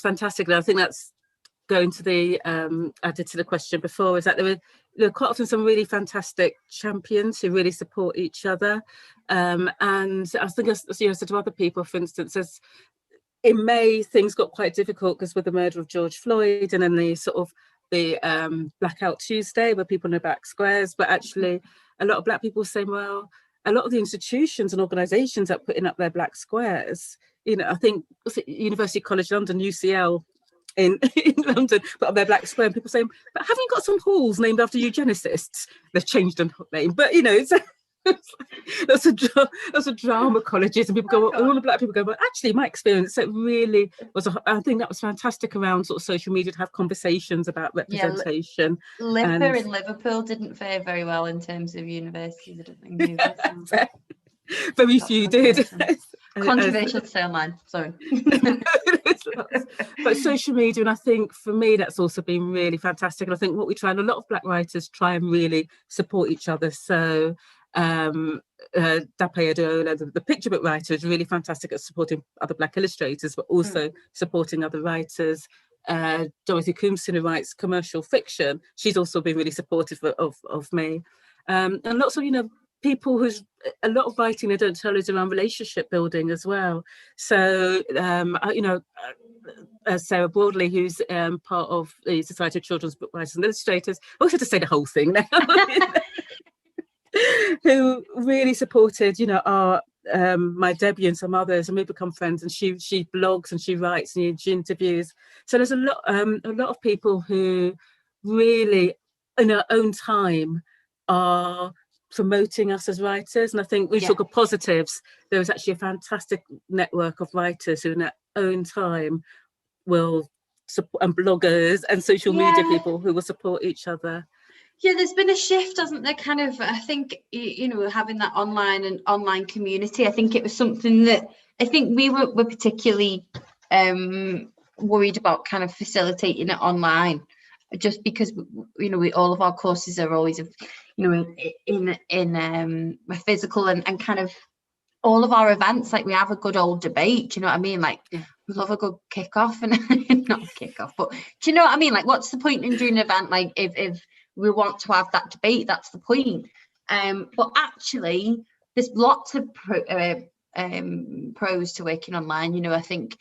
fantastic. I think that's going to the added to the question before, is that there were quite often some really fantastic champions who really support each other, and I think, as I said to other people, for instance, as in May things got quite difficult because with the murder of George Floyd, and then the Blackout Tuesday where people in the black squares, but actually a lot of Black people saying, well, a lot of the institutions and organisations that are putting up their black squares, I think University College London, UCL in London, put up their black square, and people saying, but haven't you got some halls named after eugenicists? They've changed the name, but that's a drama colleges, and people go, all the Black people go, but actually my experience, it really was I think that was fantastic around sort of social media to have conversations about representation. LIPA in Liverpool didn't fare very well in terms of universities, I don't think. Very few did. Controversial to say online, sorry. But social media, and I think for me that's also been really fantastic, and I think what we try, and a lot of Black writers try and really support each other. So Dape Adeola, the picture book writer, is really fantastic at supporting other Black illustrators, but also supporting other writers. Dorothy Coomson, who writes commercial fiction, she's also been really supportive of me, and lots of people who's a lot of writing they don't tell is around relationship building as well. So Sarah Broadley, who's part of the Society of Children's Book Writers and Illustrators, I always have to say the whole thing now, who really supported our my debut and some others, and we've become friends, and she blogs and she writes and she interviews. So there's a lot of people who really in their own time are promoting us as writers. And I think we talk of positives, there is actually a fantastic network of writers who in their own time will support, and bloggers and social media people who will support each other. There's been a shift, hasn't there? Kind of, I think, having that online community. I think it was something that I think we were particularly worried about, kind of facilitating it online, just because we all of our courses are always in physical, and kind of all of our events, like we have a good old debate, do you know what I mean? Like we love a good kickoff, and not a kickoff, but do you know what I mean? Like, what's the point in doing an event? Like if we want to have that debate, that's the point. But actually there's lots of pros to working online. I think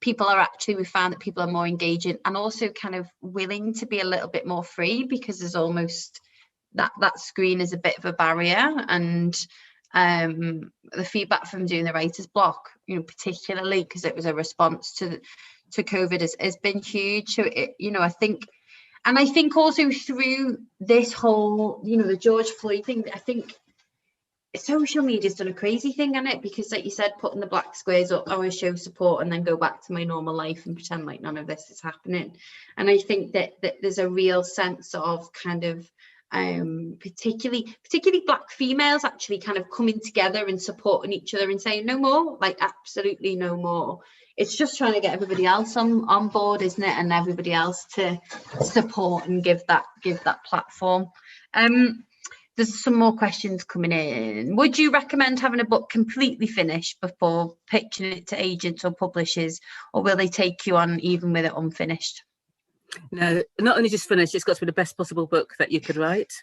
we found that people are more engaging, and also kind of willing to be a little bit more free, because there's almost that screen is a bit of a barrier. And the feedback from doing the writer's block, particularly because it was a response to COVID, has been huge. So I think also through this whole the George Floyd thing, I think social media's done a crazy thing on it, because like you said, putting the black squares up, I show support and then go back to my normal life and pretend like none of this is happening. And I think that there's a real sense of kind of particularly Black females actually kind of coming together and supporting each other and saying no more, like absolutely no more. It's just trying to get everybody else on board, isn't it? And everybody else to support and give that platform. There's some more questions coming in. Would you recommend having a book completely finished before pitching it to agents or publishers, or will they take you on even with it unfinished? No, not only just finished, it's got to be the best possible book that you could write.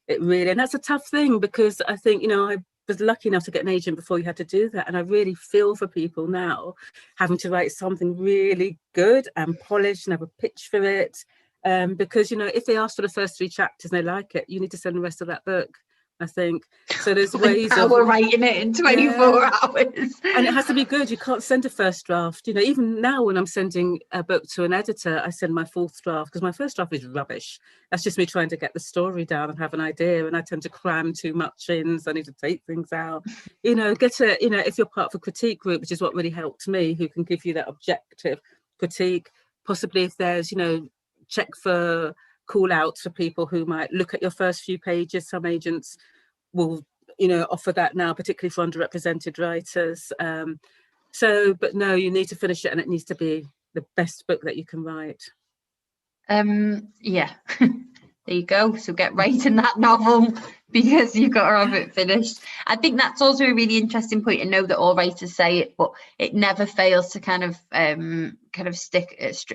It really, and that's a tough thing, because I think, I was lucky enough to get an agent before you had to do that. And I really feel for people now having to write something really good and polished and have a pitch for it. because, you know, if they ask for the first 3 chapters and they like it, you need to send the rest of that book, I think. So there's ways of... We're writing it in 24 hours. And it has to be good. You can't send a first draft. You know, even now when I'm sending a book to an editor, I send my 4th draft because my first draft is rubbish. That's just me trying to get the story down and have an idea. And I tend to cram too much in, so I need to take things out. You know, if you're part of a critique group, which is what really helped me, who can give you that objective critique, possibly if there's, you know, check for call outs for people who might look at your first few pages. Some agents will, you know, offer that now, particularly for underrepresented writers. But no, you need to finish it, and it needs to be the best book that you can write. Yeah, there you go. So get writing that novel, because you've got to have it finished. I think that's also a really interesting point. I know that all writers say it, but it never fails to kind of stick hit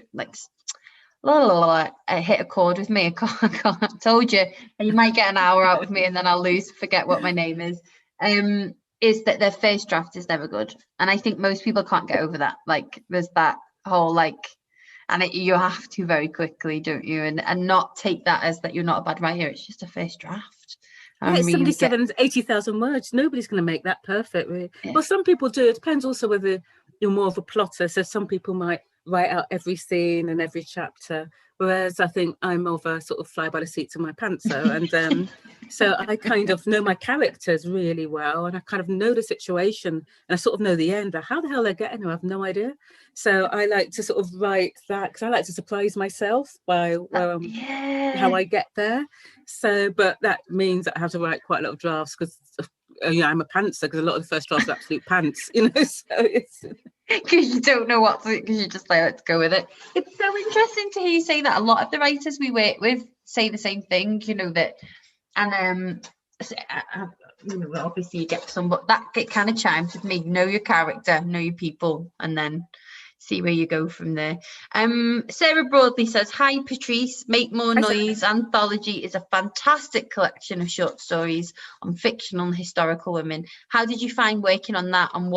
a chord with me. I told you, and you might get an hour out of me and then I'll forget what my name is that their first draft is never good. And I think most people can't get over that. Like, there's that whole you have to very quickly, don't you? And not take that as that you're not a bad writer. It's just a first draft. Yeah, it's 77, 80,000 words. Nobody's going to make that perfect, really. Yeah. Well, some people do. It depends also whether you're more of a plotter. So some people might write out every scene and every chapter, whereas I think I'm more of a sort of fly by the seats of my pantser. And so I kind of know my characters really well, and I kind of know the situation, and I sort of know the end. But how the hell they're getting there, I have no idea. So I like to sort of write that, because I like to surprise myself by how I get there. So, but that means that I have to write quite a lot of drafts, because I'm a pantser, because a lot of the first drafts are absolute pants, you know. So it's because you don't know what to, because you just like, let's go with it. It's so interesting to hear you say that. A lot of the writers we work with say the same thing, you know, that, and you know, obviously you get some, but that it kind of chimes with me. Know your character, know your people, and then see where you go from there. Sarah Broadley says, hi Patrice, Make More Noise Anthology is a fantastic collection of short stories on fictional and historical women. How did you find working on that, and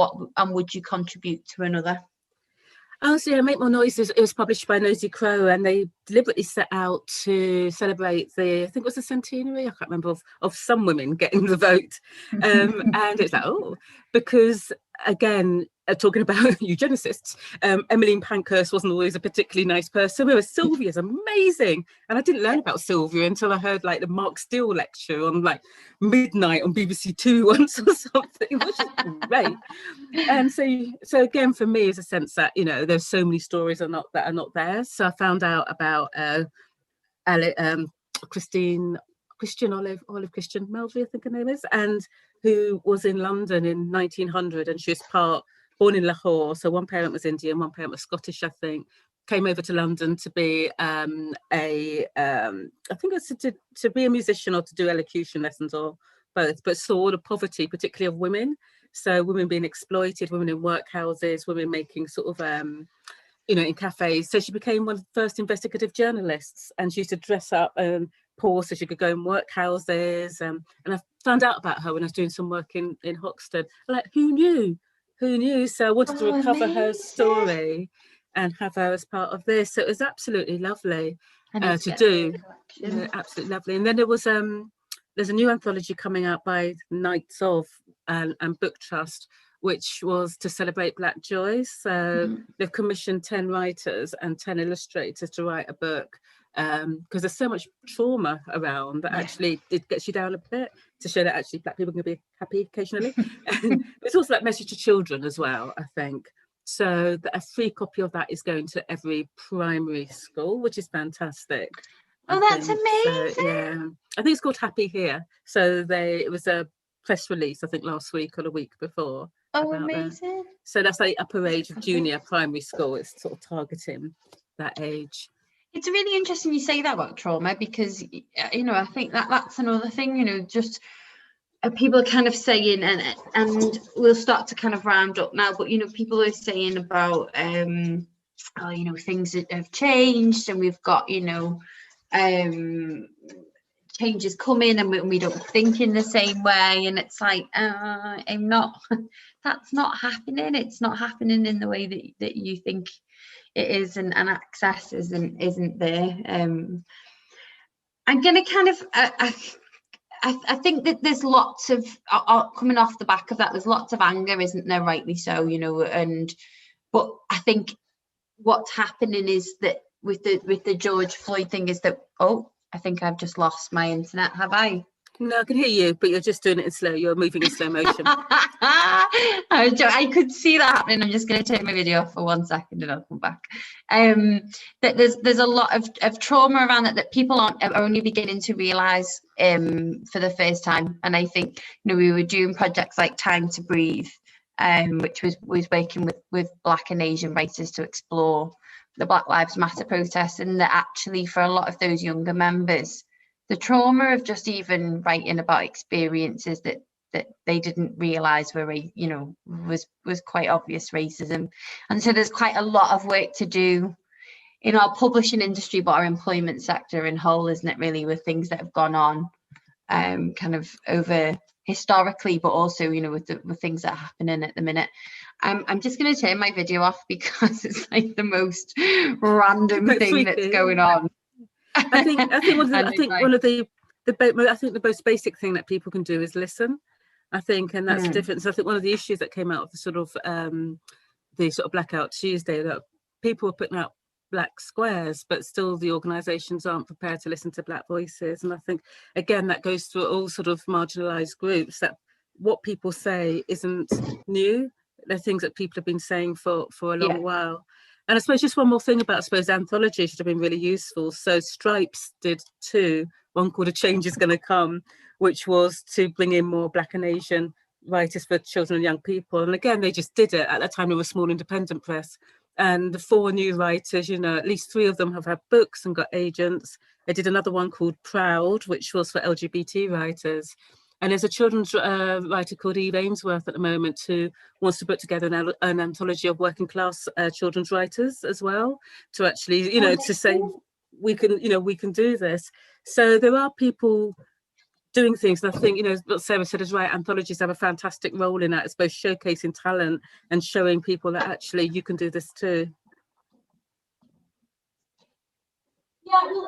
would you contribute to another? Oh, so yeah, Make More Noise it was published by Nosy Crow, and they deliberately set out to celebrate I think it was the centenary, I can't remember, of some women getting the vote. And it's like, because again, talking about eugenicists, Emmeline Pankhurst wasn't always a particularly nice person, whereas Sylvia's amazing. And I didn't learn about Sylvia until I heard like the Mark Steele lecture on like midnight on BBC Two once or something, which is great. And so again, for me, is a sense that, you know, there's so many stories that are not there. So I found out about Christian Melville, I think her name is, and who was in London in 1900, and she was born in Lahore, so one parent was Indian, one parent was Scottish, I think, came over to London to be I think it was to be a musician or to do elocution lessons or both, but saw the poverty, particularly of women. So women being exploited, women in workhouses, women making sort of, you know, in cafes. So she became one of the first investigative journalists, and she used to dress up and poor so she could go in workhouses. And I found out about her when I was doing some work in Hoxton. Like, who knew? So I wanted to recover her story and have her as part of this. So it was absolutely lovely to do. Yeah, absolutely lovely. And then there was there's a new anthology coming out by Knights of and Book Trust, which was to celebrate Black Joy. So they've commissioned 10 writers and 10 illustrators to write a book, because there's so much trauma around that actually it gets you down a bit, to show that actually Black people can be happy occasionally. And it's also that message to children as well, I think. So a free copy of that is going to every primary school, which is fantastic. That's amazing. So, yeah, I think it's called Happy Here. So it was a press release, I think last week or the week before. Oh, amazing. That. So that's like upper age of junior primary school. It's sort of targeting that age. It's really interesting you say that about trauma, because, you know, I think that's another thing, you know, just people kind of saying, and we'll start to kind of round up now, but, you know, people are saying about, you know, things that have changed, and we've got, you know, changes coming, and we don't think in the same way, and it's like, that's not happening. It's not happening in the way that you think it isn't, and access isn't there. I'm going to kind of, I think that there's lots of, coming off the back of that, there's lots of anger, isn't there? Rightly so, you know, but I think what's happening is that with the George Floyd thing is that, oh, I think I've just lost my internet, have I? No, I can hear you, but you're just doing it in slow. You're moving in slow motion. I could see that happening. I'm just going to take my video off for 1 second and I'll come back. That there's a lot of trauma around that people are only beginning to realise for the first time. And I think, you know, we were doing projects like Time to Breathe, which was working with Black and Asian writers to explore the Black Lives Matter protests, and that actually for a lot of those younger members, the trauma of just even writing about experiences that they didn't realise were, you know, was quite obvious racism. And so there's quite a lot of work to do in our publishing industry, but our employment sector in whole, isn't it, really, with things that have gone on kind of over historically, but also, you know, with things that are happening at the minute. I'm just going to turn my video off because it's like the most random thing that's going on. I think one of the most basic thing that people can do is listen. I think, and that's the difference. I think one of the issues that came out of the sort of Blackout Tuesday, that people were putting out black squares, but still the organisations aren't prepared to listen to black voices. And I think, again, that goes through all sort of marginalised groups, that what people say isn't new. They're things that people have been saying for a long while. And I suppose just one more thing about, I suppose, anthology should have been really useful. So Stripes did two, one called A Change Is Gonna Come, which was to bring in more Black and Asian writers for children and young people. And again, they just did it. At that time, they were a small independent press. And the 4 new writers, you know, at least 3 of them have had books and got agents. They did another one called Proud, which was for LGBT writers. And there's a children's writer called Eve Ainsworth at the moment who wants to put together an anthology of working class children's writers as well, to actually, you know, to say we can do this. So there are people doing things. And I think, you know, what Sarah said is right, anthologies have a fantastic role in that. It's both showcasing talent and showing people that actually you can do this too. Yeah, well,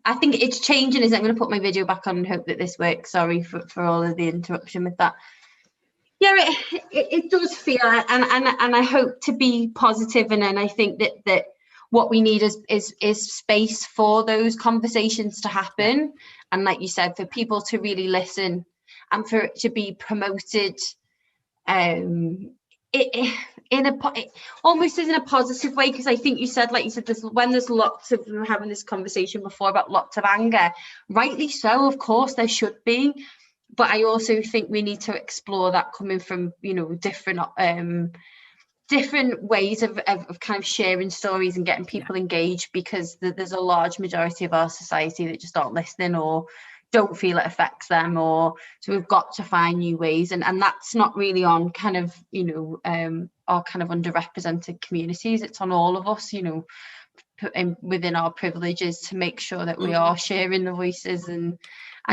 I think it's changing. I'm going to put my video back on and hope that this works. Sorry for all of the interruption with that. Yeah, it does feel, and I hope to be positive, and I think that what we need is space for those conversations to happen, and like you said, for people to really listen and for it to be promoted almost in a positive way, because I think you said, like you said, there's lots of, having this conversation before about lots of anger, rightly so, of course there should be, but I also think we need to explore that coming from, you know, different ways of kind of sharing stories and getting people engaged, because there's a large majority of our society that just aren't listening or don't feel it affects them, or so we've got to find new ways, and that's not really on kind of, you know, our kind of underrepresented communities. It's on all of us, you know, within our privileges, to make sure that we are sharing the voices and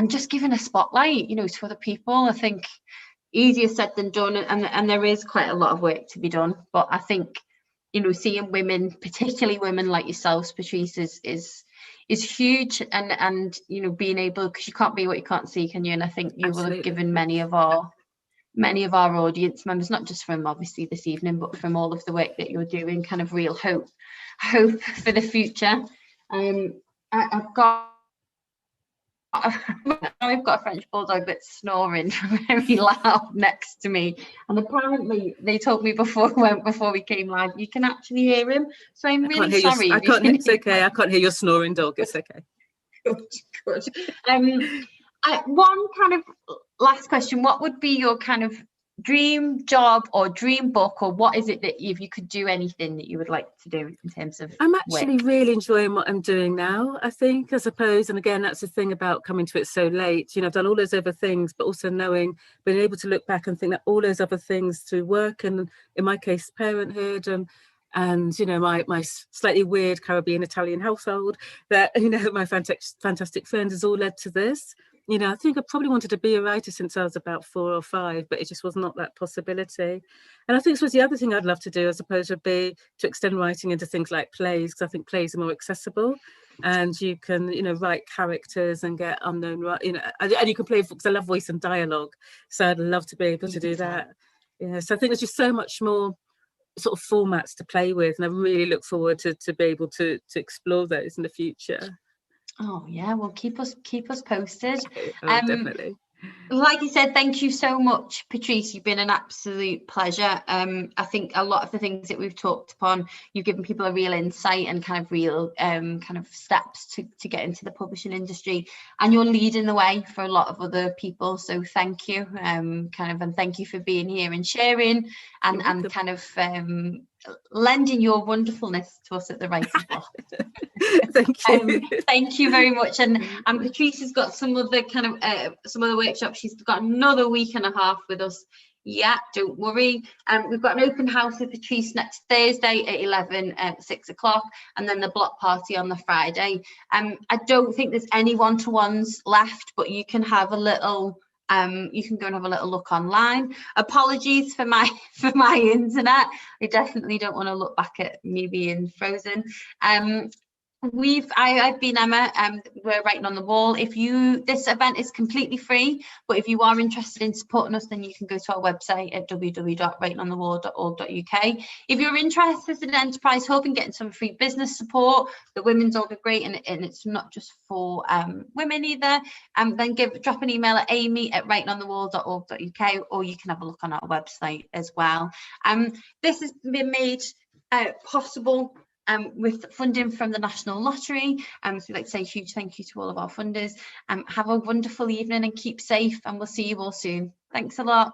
just giving a spotlight, you know, to other people. I think easier said than done, and there is quite a lot of work to be done, but I think, you know, seeing women, particularly women like yourselves, Patrice, is huge, and you know, being able, because you can't be what you can't see, can you? And I think you will have given many of our audience members, not just from obviously this evening, but from all of the work that you're doing, kind of real hope for the future. I've got a French bulldog that's snoring very loud next to me, and apparently they told me before we came live you can actually hear him, so I'm really sorry. It's okay, I can't hear your snoring dog. It's okay. Good. One kind of last question: what would be your kind of dream job or dream book, or what is it that if you could do anything that you would like to do in terms of I'm actually really enjoying what I'm doing now, I think, I suppose, and again, that's the thing about coming to it so late. You know, I've done all those other things, but also being able to look back and think that all those other things through work, and in my case parenthood, and you know, my slightly weird Caribbean Italian household, that, you know, my fantastic friends, has all led to this. you know, I think I probably wanted to be a writer since I was about 4 or 5, but it just was not that possibility. And I think this was the other thing I'd love to do, I suppose, would be to extend writing into things like plays, because I think plays are more accessible, and you can, you know, write characters and get unknown, you know, and you can play, because I love voice and dialogue, so I'd love to be able to do that. Yeah, so I think there's just so much more sort of formats to play with, and I really look forward to be able to explore those in the future. Oh yeah, well, keep us posted. Oh, definitely. Like you said, thank you so much, Patrice. You've been an absolute pleasure. I think a lot of the things that we've talked upon, you've given people a real insight and kind of real kind of steps to get into the publishing industry, and you're leading the way for a lot of other people. So thank you, and thank you for being here and sharing and kind of lending your wonderfulness to us at the Writers Bloc. Thank you. Thank you very much. And Patrice has got some other kind of some other workshops. She's got another week and a half with us. Yeah, don't worry. We've got an open house with Patrice next Thursday at 11 at 6 o'clock, and then the block party on the Friday. I don't think there's any one-to-ones left, but you can have a little. You can go and have a little look online. Apologies for my internet. I definitely don't want to look back at me being frozen. I've been Emma. We're Writing on the Wall. This event is completely free, but if you are interested in supporting us, then you can go to our website at www.writingonthewall.org.uk. If you're interested in Enterprise Hub and getting some free business support, the Women's Org are great, and it's not just for women either. Then drop an email at amy@writingonthewall.org.uk, or you can have a look on our website as well. This has been made possible with funding from the National Lottery. So we'd like to say a huge thank you to all of our funders. Have a wonderful evening and keep safe, and we'll see you all soon. Thanks a lot.